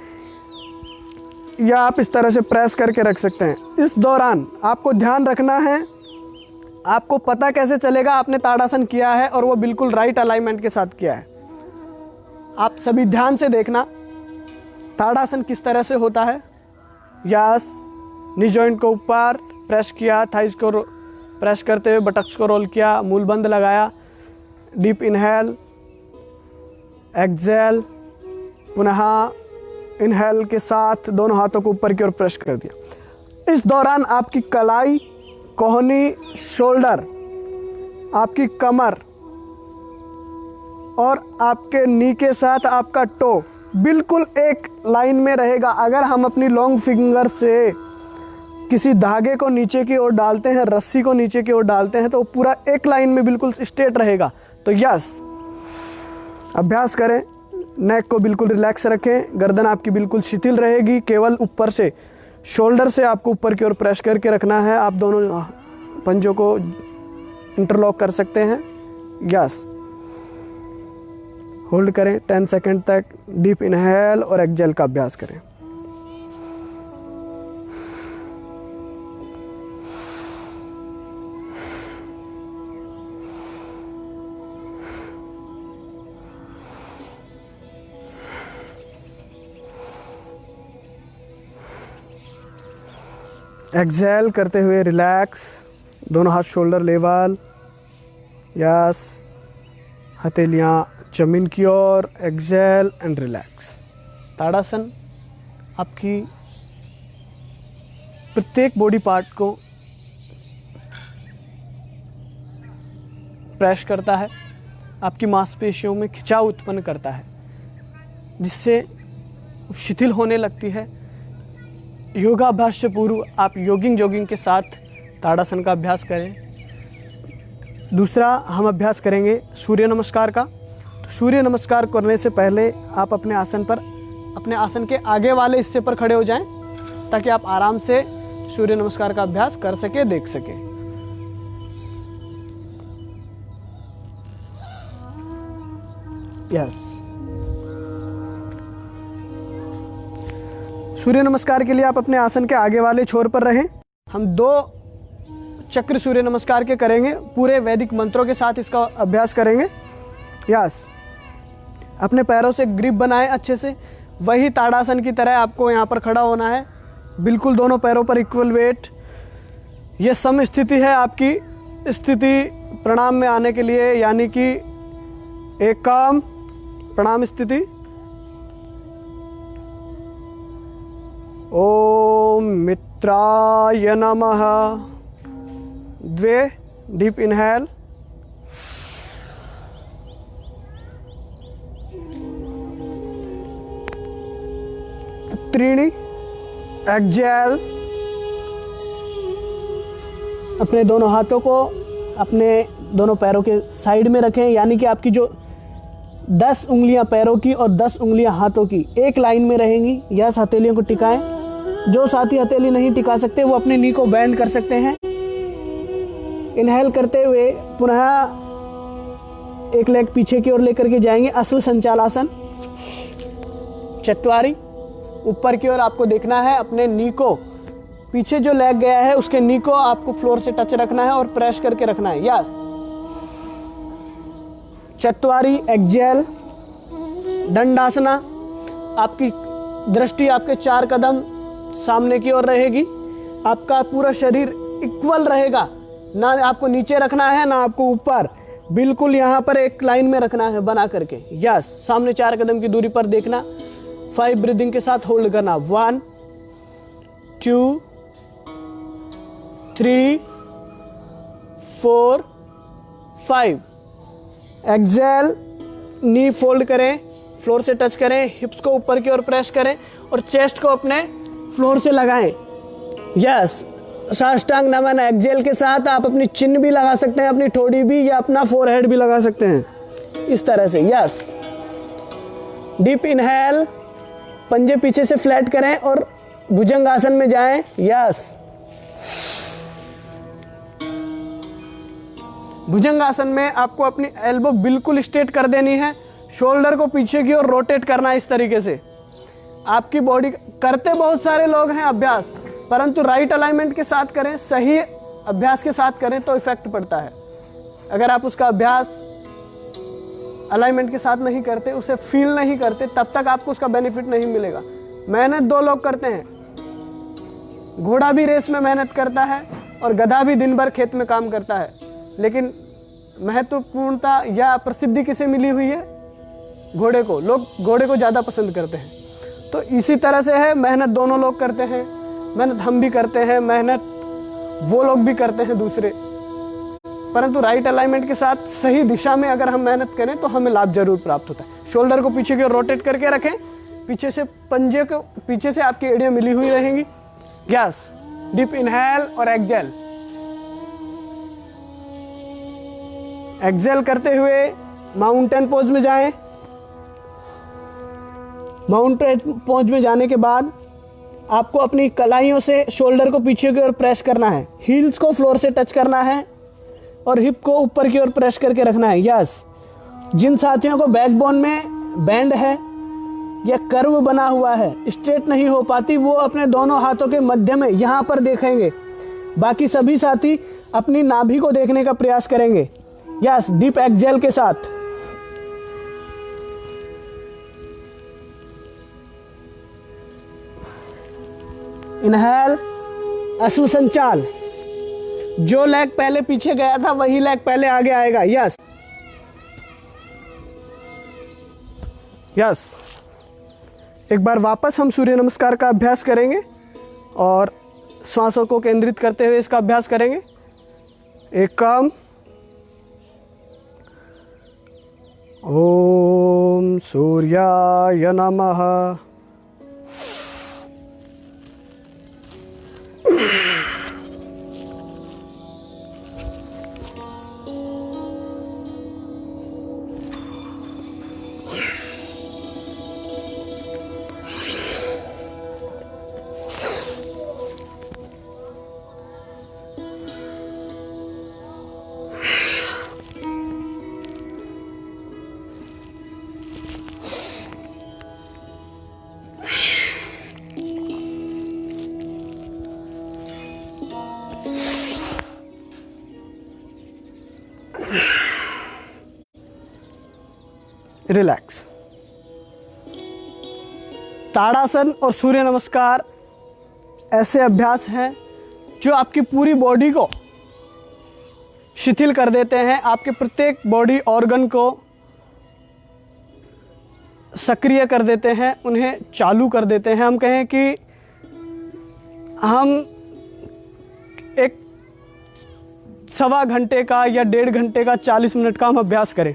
Speaker 1: या आप इस तरह से प्रेस करके रख सकते हैं। इस दौरान आपको ध्यान रखना है, आपको पता कैसे चलेगा आपने ताड़ासन किया है और वो बिल्कुल राइट अलाइनमेंट के साथ किया है। आप सभी ध्यान से देखना ताड़ासन किस तरह से होता है। यस, नी जॉइंट को ऊपर प्रेस किया, थाइज को प्रेस करते हुए बटक्स को रोल किया, मूल बंद लगाया, डीप इनहेल, एक्सेल, पुनः इनहेल के साथ दोनों हाथों को ऊपर की ओर प्रेस कर दिया। इस दौरान आपकी कलाई, कोहनी, शोल्डर, आपकी कमर और आपके नी के साथ आपका टो बिल्कुल एक लाइन में रहेगा। अगर हम अपनी लॉन्ग फिंगर से किसी धागे को नीचे की ओर डालते हैं, रस्सी को नीचे की ओर डालते हैं, तो पूरा एक लाइन में बिल्कुल स्ट्रेट रहेगा। तो यस, अभ्यास करें। नेक को बिल्कुल रिलैक्स रखें। गर्दन आपकी बिल्कुल शिथिल रहेगी। केवल ऊपर से शोल्डर से आपको ऊपर की ओर प्रेस करके रखना है। आप दोनों पंजों को इंटरलॉक कर सकते हैं। यस, होल्ड करें 10 सेकंड तक। डीप इनहेल और एक्सेल का अभ्यास करें। एक्सेल करते हुए रिलैक्स, दोनों हाथ शोल्डर लेवल। यस, हथेलियां जमीन की ओर। Exhale and relax. ताड़ासन आपकी प्रत्येक बॉडी पार्ट को प्रेस करता है, आपकी मांसपेशियों में खिंचाव उत्पन्न करता है, जिससे शिथिल होने लगती है। योगाभ्यास से पूर्व आप जॉगिंग के साथ ताड़ासन का अभ्यास करें। दूसरा हम अभ्यास करेंगे सूर्य नमस्कार का। तो सूर्य नमस्कार करने से पहले आप अपने आसन के आगे वाले हिस्से पर खड़े हो जाएं, ताकि आप आराम से सूर्य नमस्कार का अभ्यास कर सके, देख सके। यस, सूर्य नमस्कार के लिए आप अपने आसन के आगे वाले छोर पर रहें। हम 2 चक्र सूर्य नमस्कार के करेंगे। पूरे वैदिक मंत्रों के साथ इसका अभ्यास करेंगे। यस, अपने पैरों से ग्रिप बनाएं अच्छे से। वही ताड़ासन की तरह आपको यहाँ पर खड़ा होना है। बिल्कुल दोनों पैरों पर इक्वल वेट। ये सम स्थिति है आपकी स्थिति प्रणाम में आने के लिए, यानी कि एक काम प्रणाम स्थिति। ओम मित्राय नमः। 2 डीप इनहेल, त्रीणी एक्सहेल। अपने दोनों हाथों को अपने दोनों पैरों के साइड में रखें, यानी कि आपकी जो 10 उंगलियां पैरों की और 10 उंगलियां हाथों की एक लाइन में रहेंगी। यस, हथेलियों को टिकाएं। जो साथी हथेली नहीं टिका सकते वो अपने नी को बेंड कर सकते हैं। इनहेल करते हुए पुनः एक लेग पीछे की ओर लेकर के जाएंगे, अश्व संचालासन। चत्वारी, ऊपर की ओर आपको देखना है, अपने नी को पीछे जो लेग गया है उसके नी को आपको फ्लोर से टच रखना है और प्रेस करके रखना है। यस। चत्वारी एक्सहेल, दंडासना। आपकी दृष्टि आपके 4 कदम सामने की ओर रहेगी। आपका पूरा शरीर इक्वल रहेगा, ना आपको नीचे रखना है ना आपको ऊपर, बिल्कुल यहाँ पर एक लाइन में रखना है बना करके। यस, सामने 4 कदम की दूरी पर देखना। 5 ब्रीदिंग के साथ होल्ड करना। 1 2 3 4 5। एक्सहेल, नी फोल्ड करें, फ्लोर से टच करें, हिप्स को ऊपर की ओर प्रेस करें और चेस्ट को अपने फ्लोर से लगाएं। यस, साष्टांग नमन। एक्सहेल के साथ आप अपनी चिन भी लगा सकते हैं, अपनी ठोड़ी भी, या अपना फोरहेड भी लगा सकते हैं इस तरह से। यस। डीप इनहेल, पंजे पीछे से फ्लैट करें और भुजंगासन में जाएं। यस। भुजंगासन में आपको अपनी एल्बो बिल्कुल स्ट्रेट कर देनी है, शोल्डर को पीछे की ओर रोटेट करना है इस तरीके से। आपकी बॉडी करते बहुत सारे लोग हैं अभ्यास, परंतु राइट अलाइनमेंट के साथ करें, सही अभ्यास के साथ करें तो इफेक्ट पड़ता है। अगर आप उसका अभ्यास अलाइनमेंट के साथ नहीं करते, उसे फील नहीं करते, तब तक आपको उसका बेनिफिट नहीं मिलेगा। मेहनत 2 लोग करते हैं, घोड़ा भी रेस में मेहनत करता है और गधा भी दिन भर खेत में काम करता है, लेकिन महत्वपूर्णता या प्रसिद्धि किसे मिली हुई है? घोड़े को। लोग घोड़े को ज़्यादा पसंद करते हैं। तो इसी तरह से है, मेहनत दोनों लोग करते हैं, मेहनत हम भी करते हैं, मेहनत वो लोग भी करते हैं दूसरे, परंतु राइट अलाइनमेंट के साथ सही दिशा में अगर हम मेहनत करें तो हमें लाभ जरूर प्राप्त होता है। शोल्डर को पीछे की ओर रोटेट करके रखें, पीछे से पंजे को पीछे से आपकी एड़ियां मिली हुई रहेंगी। यस। डीप इनहेल और एक्सहेल। एक्सहेल करते हुए माउंटेन पोज में जाएं। माउंटेन पोज में जाने के बाद आपको अपनी कलाइयों से शोल्डर को पीछे की ओर प्रेस करना है, हील्स को फ्लोर से टच करना है और हिप को ऊपर की ओर प्रेस करके रखना है। यस। जिन साथियों को बैकबोन में बैंड है या कर्व बना हुआ है, स्ट्रेट नहीं हो पाती, वो अपने दोनों हाथों के मध्य में यहाँ पर देखेंगे। बाकी सभी साथी अपनी नाभि को देखने का प्रयास करेंगे। यस। डीप एक्सहेल के साथ इनहेल, अश्व संचाल। जो लेग पहले पीछे गया था वही लेग पहले आगे आएगा। यस। यस। एक बार वापस हम सूर्य नमस्कार का अभ्यास करेंगे और श्वासों को केंद्रित करते हुए इसका अभ्यास करेंगे। एकम। ओम सूर्याय नमः। रिलैक्स। ताड़ासन और सूर्य नमस्कार ऐसे अभ्यास हैं जो आपकी पूरी बॉडी को शिथिल कर देते हैं, आपके प्रत्येक बॉडी ऑर्गन को सक्रिय कर देते हैं, उन्हें चालू कर देते हैं। हम कहें कि हम एक 1.25 घंटे का या 1.5 घंटे का 40 मिनट का हम अभ्यास करें,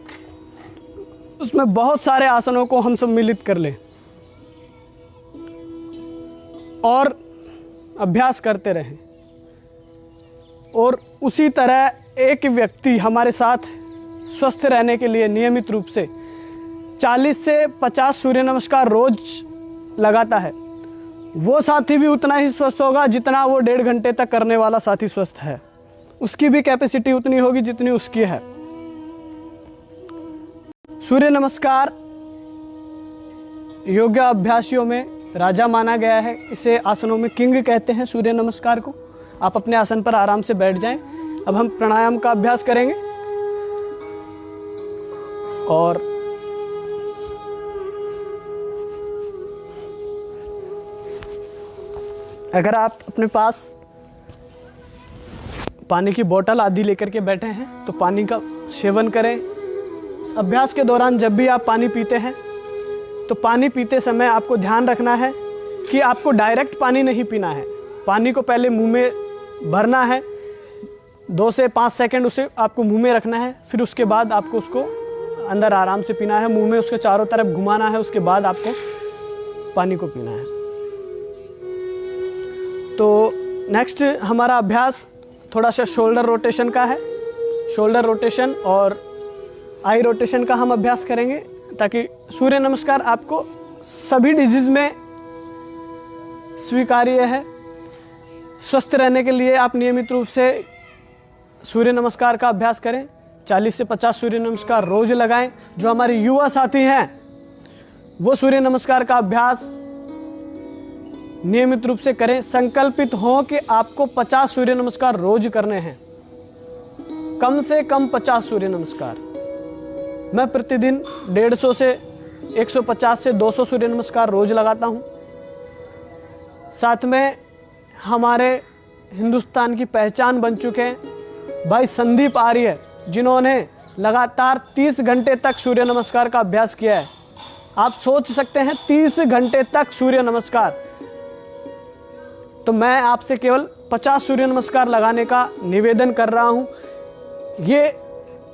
Speaker 1: उसमें बहुत सारे आसनों को हम सम्मिलित कर लें और अभ्यास करते रहें। और उसी तरह एक व्यक्ति हमारे साथ स्वस्थ रहने के लिए नियमित रूप से 40 से 50 सूर्य नमस्कार रोज लगाता है, वो साथी भी उतना ही स्वस्थ होगा जितना वो 1.5 घंटे तक करने वाला साथी स्वस्थ है। उसकी भी कैपेसिटी उतनी होगी जितनी उसकी है। सूर्य नमस्कार योगा अभ्यासियों में राजा माना गया है। इसे आसनों में किंग कहते हैं सूर्य नमस्कार को। आप अपने आसन पर आराम से बैठ जाएं। अब हम प्राणायाम का अभ्यास करेंगे और अगर आप अपने पास पानी की बोतल आदि लेकर के बैठे हैं तो पानी का सेवन करें। अभ्यास के दौरान जब भी आप पानी पीते हैं तो पानी पीते समय आपको ध्यान रखना है कि आपको डायरेक्ट पानी नहीं पीना है। पानी को पहले मुंह में भरना है, 2 से 5 सेकंड उसे आपको मुंह में रखना है, फिर उसके बाद आपको उसको अंदर आराम से पीना है। मुंह में उसके चारों तरफ घुमाना है, उसके बाद आपको पानी को पीना है। तो नेक्स्ट हमारा अभ्यास थोड़ा सा शोल्डर रोटेशन का है। शोल्डर रोटेशन और आई रोटेशन का हम अभ्यास करेंगे ताकि सूर्य नमस्कार आपको सभी डिजीज में स्वीकार्य है। स्वस्थ रहने के लिए आप नियमित रूप से सूर्य नमस्कार का अभ्यास करें। 40 से 50 सूर्य नमस्कार रोज लगाएं। जो हमारे युवा साथी हैं वो सूर्य नमस्कार का अभ्यास नियमित रूप से करें। संकल्पित हो कि आपको 50 सूर्य नमस्कार रोज करने हैं, कम से कम 50 सूर्य नमस्कार। मैं प्रतिदिन 150 से 150 से 200 सूर्य नमस्कार रोज लगाता हूं। साथ में हमारे हिंदुस्तान की पहचान बन चुके हैं भाई संदीप आर्य, जिन्होंने लगातार 30 घंटे तक सूर्य नमस्कार का अभ्यास किया है। आप सोच सकते हैं 30 घंटे तक सूर्य नमस्कार। तो मैं आपसे केवल 50 सूर्य नमस्कार लगाने का निवेदन कर रहा हूं। ये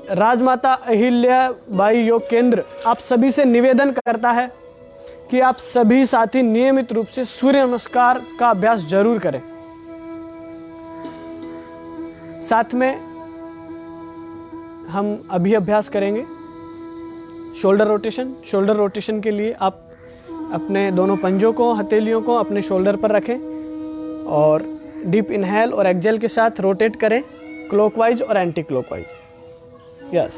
Speaker 1: राजमाता अहिल्या बाई योग केंद्र आप सभी से निवेदन करता है कि आप सभी साथी नियमित रूप से सूर्य नमस्कार का अभ्यास जरूर करें। साथ में हम अभी अभ्यास करेंगे शोल्डर रोटेशन। शोल्डर रोटेशन के लिए आप अपने दोनों पंजों को, हथेलियों को अपने शोल्डर पर रखें और डीप इनहेल और एक्सहेल के साथ रोटेट करें, क्लॉकवाइज और एंटी क्लॉकवाइज। यस,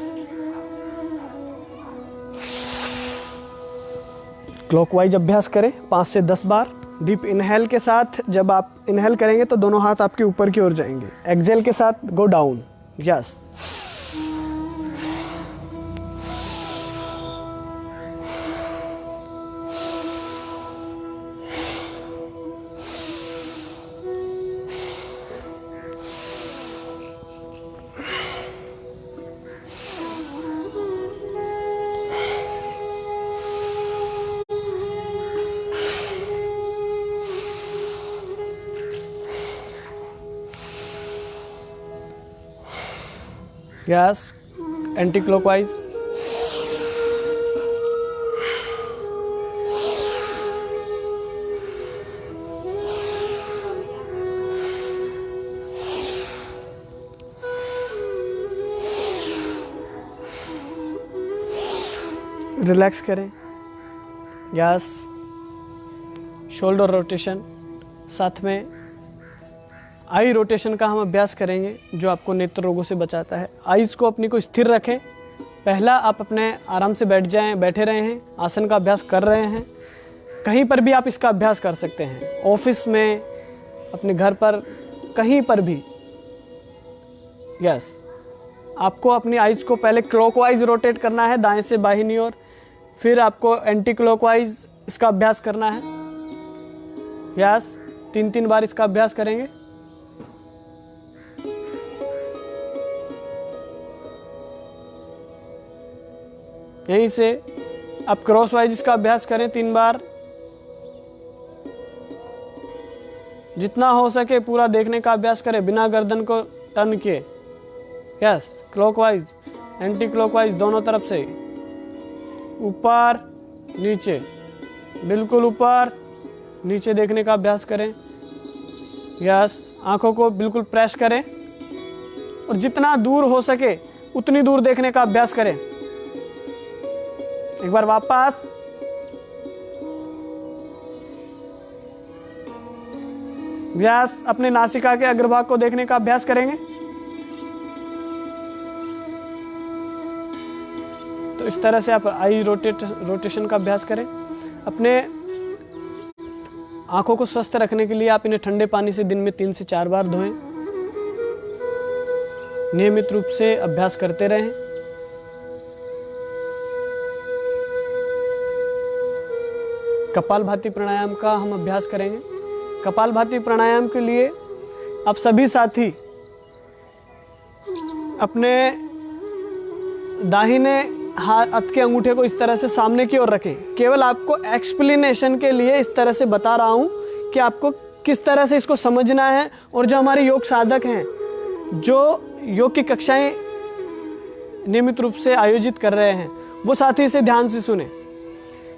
Speaker 1: क्लॉकवाइज अभ्यास करें 5 से 10 बार। डीप इनहेल के साथ जब आप इनहेल करेंगे तो दोनों हाथ आपके ऊपर की ओर जाएंगे। एक्सहेल के साथ go down. Yes, yes, anti clockwise. Relax करें। Yes, shoulder rotation. साथ में आई रोटेशन का हम अभ्यास करेंगे जो आपको नेत्र रोगों से बचाता है। आईज को अपनी को स्थिर रखें। पहला आप अपने आराम से बैठे रहे हैं, आसन का अभ्यास कर रहे हैं। कहीं पर भी आप इसका अभ्यास कर सकते हैं, ऑफिस में, अपने घर पर, कहीं पर भी। यस, आपको अपनी आइज को पहले क्लॉकवाइज रोटेट करना है, दाएं से बाहिनी ओर, फिर आपको एंटी क्लॉकवाइज इसका अभ्यास करना है। यस, 3-3 बार इसका अभ्यास करेंगे। यहीं से आप क्रॉसवाइज इसका अभ्यास करें 3 बार। जितना हो सके पूरा देखने का अभ्यास करें बिना गर्दन को टर्न किए। यस, क्लॉकवाइज एंटी क्लॉकवाइज दोनों तरफ से, ऊपर नीचे, बिल्कुल ऊपर नीचे देखने का अभ्यास करें। यस, आंखों को बिल्कुल प्रेस करें और जितना दूर हो सके उतनी दूर देखने का अभ्यास करें। एक बार वापस, व्यास अपने नासिका के अग्रभाग को देखने का अभ्यास करेंगे। तो इस तरह से आप आई रोटेशन का अभ्यास करें। अपने आंखों को स्वस्थ रखने के लिए आप इन्हें ठंडे पानी से दिन में 3 से 4 बार धोएं। नियमित रूप से अभ्यास करते रहें। कपालभाति प्राणायाम का हम अभ्यास करेंगे। कपालभाति प्राणायाम के लिए आप सभी साथी अपने दाहिने हाथ के अंगूठे को इस तरह से सामने की ओर रखें। केवल आपको एक्सप्लेनेशन के लिए इस तरह से बता रहा हूं कि आपको किस तरह से इसको समझना है। और जो हमारे योग साधक हैं, जो योग की कक्षाएं नियमित रूप से आयोजित कर रहे हैं, वो साथी इसे ध्यान से सुने।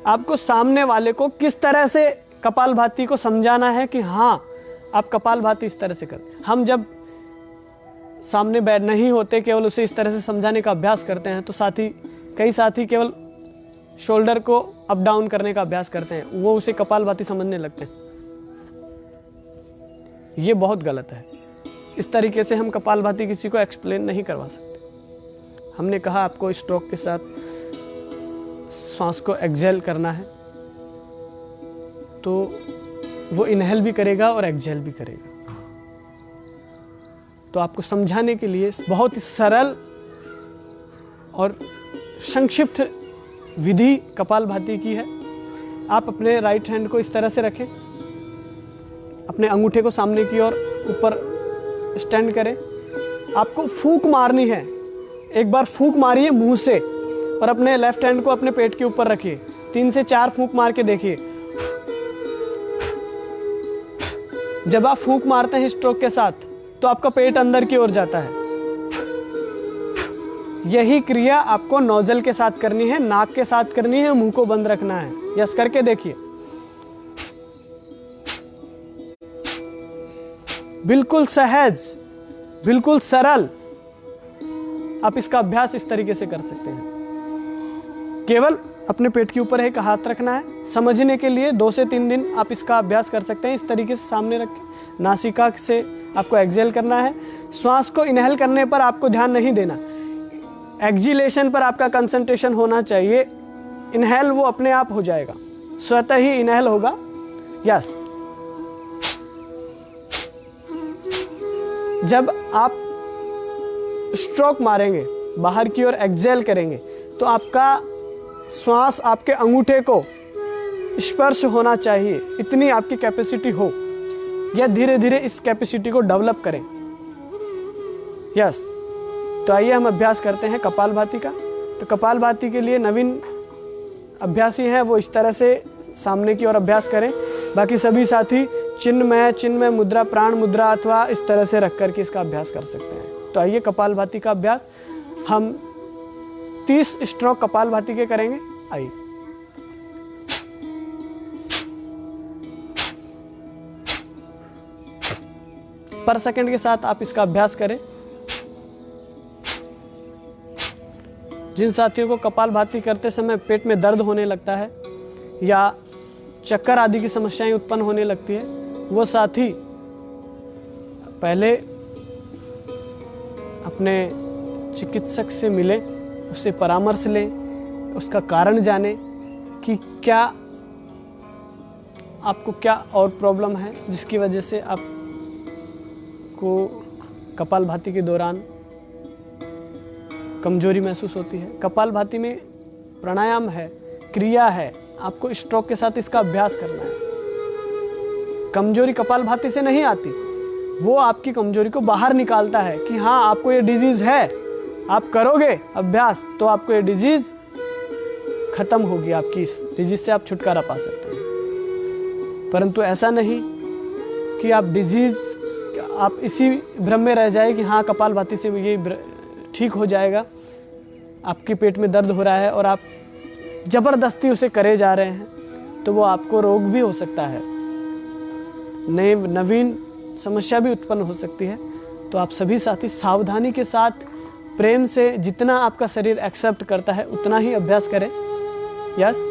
Speaker 1: आपको सामने वाले को किस तरह से कपालभाति को समझाना है कि हाँ, आप कपालभाति इस तरह से करते। हम जब सामने बैठ नहीं होते, केवल उसे इस तरह से समझाने का अभ्यास करते हैं, तो कई साथी केवल शोल्डर को अप डाउन करने का अभ्यास करते हैं, वो उसे कपालभाति समझने लगते हैं। ये बहुत गलत है। इस तरीके से हम कपालभाति किसी को एक्सप्लेन नहीं करवा सकते। हमने कहा आपको स्ट्रोक के साथ सांस को एक्सहेल करना है, तो वो इनहेल भी करेगा और एक्सहेल भी करेगा। तो आपको समझाने के लिए बहुत ही सरल और संक्षिप्त विधि कपालभाति की है। आप अपने राइट हैंड को इस तरह से रखें, अपने अंगूठे को सामने की ओर ऊपर स्टैंड करें। आपको फूंक मारनी है। एक बार फूंक मारिए मुंह से और अपने लेफ्ट हैंड को अपने पेट के ऊपर रखिए। 3 से 4 फूंक मार के देखिए। जब आप फूंक मारते हैं स्ट्रोक के साथ, तो आपका पेट अंदर की ओर जाता है। यही क्रिया आपको नोजल के साथ करनी है, नाक के साथ करनी है, मुंह को बंद रखना है। यस, करके देखिए। बिल्कुल सहज, बिल्कुल सरल। आप इसका अभ्यास इस तरीके से कर सकते हैं। केवल अपने पेट के ऊपर एक हाथ रखना है। समझने के लिए 2 से 3 दिन आप इसका अभ्यास कर सकते हैं। इस तरीके से सामने रख के नासिका से आपको एक्सहेल करना है। श्वास को इनहेल करने पर आपको ध्यान नहीं देना, एक्सहेलेशन पर आपका कंसंट्रेशन होना चाहिए। इनहेल वो अपने आप हो जाएगा, स्वतः ही इनहेल होगा। यस, जब आप स्ट्रोक मारेंगे, बाहर की ओर एक्सहेल करेंगे, तो आपका श्वास आपके अंगूठे को स्पर्श होना चाहिए। इतनी आपकी कैपेसिटी हो, या धीरे धीरे इस कैपेसिटी को डेवलप करें। यस, तो आइए हम अभ्यास करते हैं कपालभाति का। तो कपालभाति के लिए नवीन अभ्यासी हैं, वो इस तरह से सामने की ओर अभ्यास करें। बाकी सभी साथी चिन्मय मुद्रा, प्राण मुद्रा अथवा इस तरह से रख करके इसका अभ्यास कर सकते हैं। तो आइए कपालभाति का अभ्यास हम 30 स्ट्रोक कपालभाति के करेंगे। आइए। पर सेकंड के साथ आप इसका अभ्यास करें। जिन साथियों को कपालभाति करते समय पेट में दर्द होने लगता है या चक्कर आदि की समस्याएं उत्पन्न होने लगती है, वो साथी पहले अपने चिकित्सक से मिलें, उससे परामर्श लें, उसका कारण जानें कि क्या आपको क्या और प्रॉब्लम है जिसकी वजह से आपको कपालभाति के दौरान कमजोरी महसूस होती है। कपालभाति में प्राणायाम है, क्रिया है, आपको स्ट्रोक के साथ इसका अभ्यास करना है। कमजोरी कपालभाति से नहीं आती, वो आपकी कमजोरी को बाहर निकालता है कि हाँ, आपको ये डिजीज है, आप करोगे अभ्यास तो आपको ये डिजीज खत्म होगी, आपकी इस डिजीज से आप छुटकारा पा सकते हैं। परंतु ऐसा नहीं कि आप डिजीज़, आप इसी भ्रम में रह जाए कि हाँ कपालभाति से ये ठीक हो जाएगा, आपके पेट में दर्द हो रहा है और आप ज़बरदस्ती उसे करे जा रहे हैं, तो वो आपको रोग भी हो सकता है, नवीन समस्या भी उत्पन्न हो सकती है। तो आप सभी साथी सावधानी के साथ, प्रेम से, जितना आपका शरीर एक्सेप्ट करता है उतना ही अभ्यास करें। यस,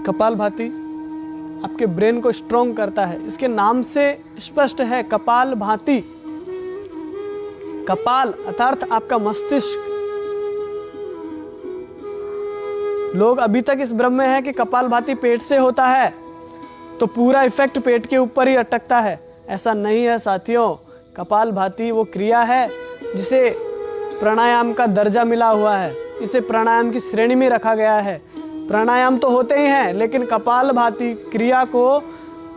Speaker 1: कपालभाति आपके ब्रेन को स्ट्रॉन्ग करता है। इसके नाम से स्पष्ट है, कपालभाति। कपाल अर्थात आपका मस्तिष्क। लोग अभी तक इस भ्रम में है कि कपालभाति पेट से होता है तो पूरा इफेक्ट पेट के ऊपर ही अटकता है। ऐसा नहीं है साथियों। कपालभाति वो क्रिया है जिसे प्राणायाम का दर्जा मिला हुआ है, इसे प्राणायाम की श्रेणी में रखा गया है। प्राणायाम तो होते ही हैं, लेकिन कपालभाति क्रिया को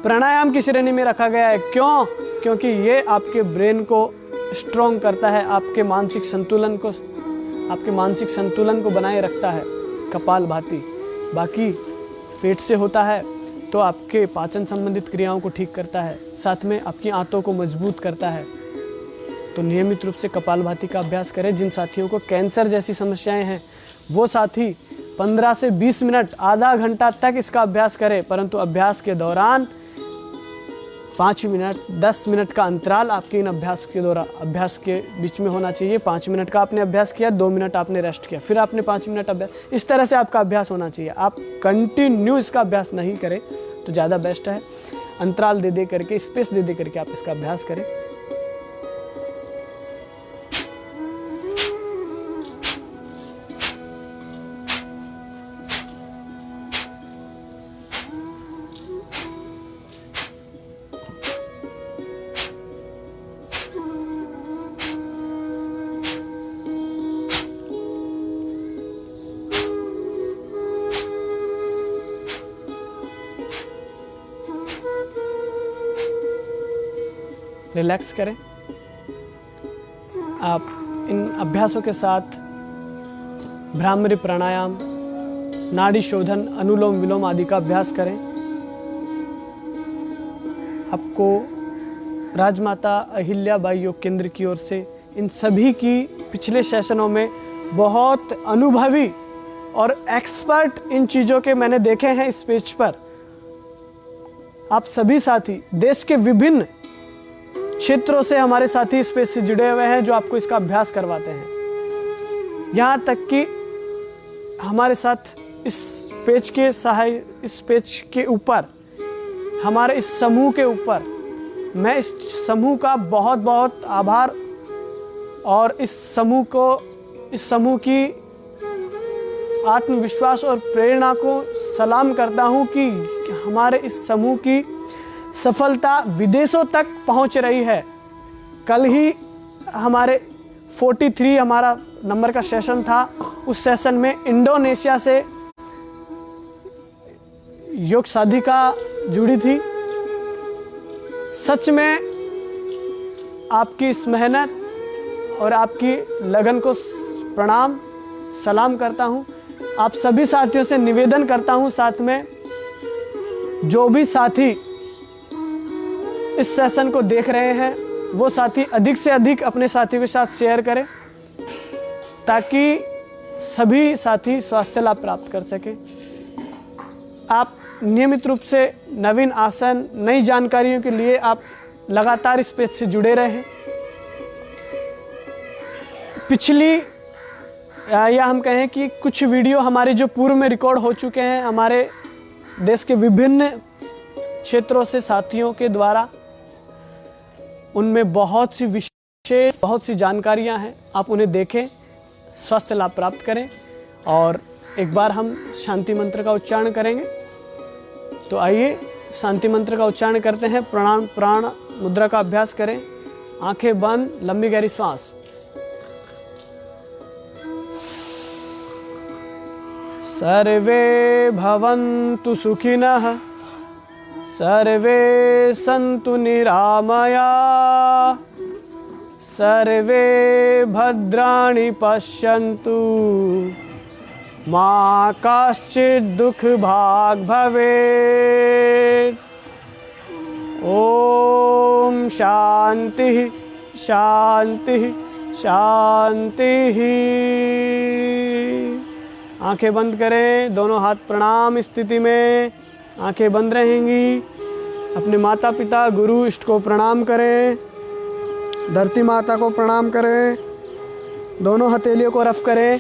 Speaker 1: प्राणायाम की श्रेणी में रखा गया है। क्यों? क्योंकि ये आपके ब्रेन को स्ट्रॉन्ग करता है, आपके मानसिक संतुलन को बनाए रखता है कपालभाति। बाकी पेट से होता है तो आपके पाचन संबंधित क्रियाओं को ठीक करता है, साथ में आपकी आंतों को मजबूत करता है। तो नियमित रूप से कपालभाति का अभ्यास करें। जिन साथियों को कैंसर जैसी समस्याएं हैं वो साथी 15 से 20 मिनट, आधा घंटा तक इसका अभ्यास करें, परंतु अभ्यास के दौरान 5 मिनट 10 मिनट का अंतराल आपके इन अभ्यास के बीच में होना चाहिए। 5 मिनट का आपने अभ्यास किया, 2 मिनट आपने रेस्ट किया, फिर आपने 5 मिनट अभ्यास, इस तरह से आपका अभ्यास होना चाहिए। आप कंटिन्यू इसका अभ्यास नहीं करें तो ज़्यादा बेस्ट है। अंतराल दे करके, स्पेस दे करके आप इसका अभ्यास करें। रिलैक्स करें। आप इन अभ्यासों के साथ भ्रामरी प्राणायाम, नाड़ी शोधन, अनुलोम विलोम आदि का अभ्यास करें। आपको राजमाता अहिल्याबाई योग केंद्र की ओर से इन सभी की पिछले सेशनों में बहुत अनुभवी और एक्सपर्ट इन चीज़ों के मैंने देखे हैं इस पेज पर। आप सभी साथी देश के विभिन्न क्षेत्रों से हमारे साथी इस पेज से जुड़े हुए हैं जो आपको इसका अभ्यास करवाते हैं। यहाँ तक कि हमारे साथ इस पेज के ऊपर, हमारे इस समूह के ऊपर, मैं इस समूह का बहुत बहुत आभार और इस समूह की आत्मविश्वास और प्रेरणा को सलाम करता हूँ कि हमारे इस समूह की सफलता विदेशों तक पहुंच रही है। कल ही हमारे 43 हमारा नंबर का सेशन था। उस सेशन में इंडोनेशिया से योग साधिका जुड़ी थी। सच में आपकी इस मेहनत और आपकी लगन को प्रणाम सलाम करता हूं। आप सभी साथियों से निवेदन करता हूं, साथ में जो भी साथी इस सेशन को देख रहे हैं वो साथी अधिक से अधिक अपने साथियों के साथ शेयर करें ताकि सभी साथी स्वास्थ्य लाभ प्राप्त कर सकें। आप नियमित रूप से नवीन आसन, नई जानकारियों के लिए आप लगातार इस पेज से जुड़े रहें। पिछली या हम कहें कि कुछ वीडियो हमारे जो पूर्व में रिकॉर्ड हो चुके हैं हमारे देश के विभिन्न क्षेत्रों से साथियों के द्वारा, उनमें बहुत सी जानकारियां हैं। आप उन्हें देखें, स्वास्थ्य लाभ प्राप्त करें। और एक बार हम शांति मंत्र का उच्चारण करेंगे। तो आइए शांति मंत्र का उच्चारण करते हैं। प्राण मुद्रा का अभ्यास करें। आंखें बंद, लंबी गहरी सांस। सर्वे भवन्तु सुखिनः, सर्वे सन्तु निरामया, सर्वे भद्राणि पश्यन्तु, मा कश्चित् दुःखभाग् भवेत्। ॐ शान्तिः शान्तिः शान्तिः। आंखें बंद करें, दोनों हाथ प्रणाम स्थिति में आंखें बंद रहेंगी। अपने माता पिता गुरु इष्ट को प्रणाम करें, धरती माता को प्रणाम करें, दोनों हथेलियों को रफ करें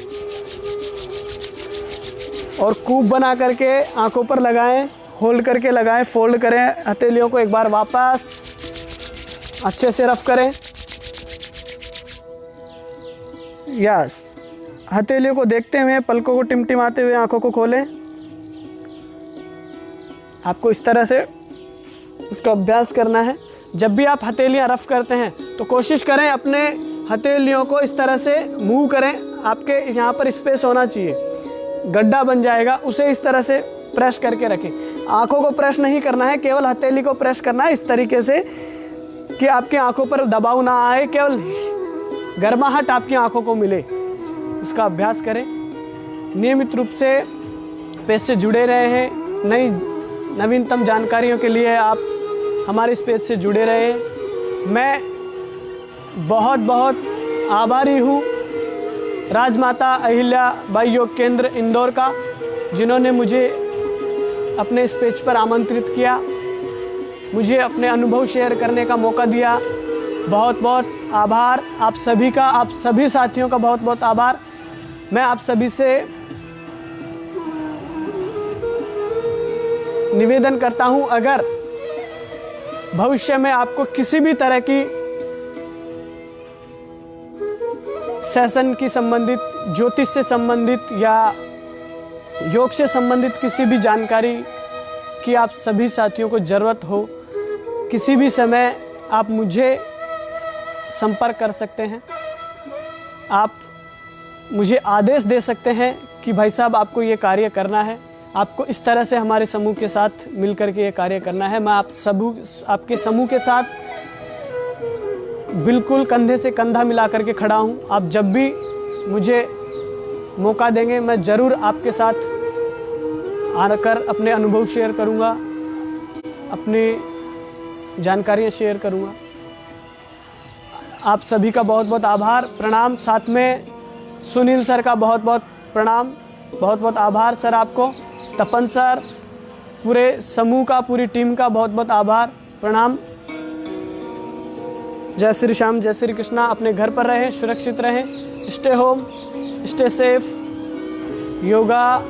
Speaker 1: और कूप बना करके आंखों पर लगाएं, होल्ड करके लगाएं, फोल्ड करें हथेलियों को, एक बार वापस अच्छे से रफ करें। यस, हथेलियों को देखते हुए, पलकों को टिमटिमाते हुए आंखों को खोलें। आपको इस तरह से उसका अभ्यास करना है। जब भी आप हथेलियां रफ करते हैं तो कोशिश करें अपने हथेलियों को इस तरह से मूव करें। आपके यहाँ पर स्पेस होना चाहिए, गड्ढा बन जाएगा, उसे इस तरह से प्रेस करके रखें। आंखों को प्रेस नहीं करना है, केवल हथेली को प्रेस करना है इस तरीके से कि आपकी आंखों पर दबाव ना आए, केवल गर्माहट आपकी आंखों को मिले। उसका अभ्यास करें। नियमित रूप से पेज से जुड़े रहे हैं। नई नवीनतम जानकारियों के लिए आप हमारे इस पेज से जुड़े रहे। मैं बहुत बहुत आभारी हूँ राजमाता अहिल्या बाई योग केंद्र इंदौर का, जिन्होंने मुझे अपने इस पेज पर आमंत्रित किया, मुझे अपने अनुभव शेयर करने का मौका दिया। बहुत बहुत आभार आप सभी का, आप सभी साथियों का बहुत बहुत आभार। मैं आप सभी से निवेदन करता हूं, अगर भविष्य में आपको किसी भी तरह की सेशन की संबंधित, ज्योतिष से संबंधित या योग से संबंधित किसी भी जानकारी की आप सभी साथियों को ज़रूरत हो, किसी भी समय आप मुझे संपर्क कर सकते हैं। आप मुझे आदेश दे सकते हैं कि भाई साहब आपको ये कार्य करना है, आपको इस तरह से हमारे समूह के साथ मिलकर के ये कार्य करना है। मैं आपके समूह के साथ बिल्कुल कंधे से कंधा मिला करके खड़ा हूँ। आप जब भी मुझे मौका देंगे मैं ज़रूर आपके साथ आकर अपने अनुभव शेयर करूँगा, अपनी जानकारियाँ शेयर करूँगा। आप सभी का बहुत बहुत आभार, प्रणाम। साथ में सुनील सर का बहुत बहुत प्रणाम, बहुत बहुत आभार सर आपको। तपन सर, पूरे समूह का, पूरी टीम का बहुत बहुत आभार, प्रणाम। जय श्री श्याम, जय श्री कृष्णा। अपने घर पर रहें, सुरक्षित रहें, stay home, stay safe. Yoga,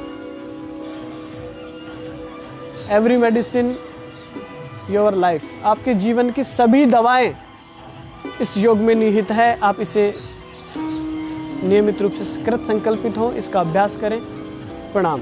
Speaker 1: every medicine, your life. आपके जीवन की सभी दवाएं इस योग में निहित है। आप इसे नियमित रूप से कृत संकल्पित हों, इसका अभ्यास करें। प्रणाम।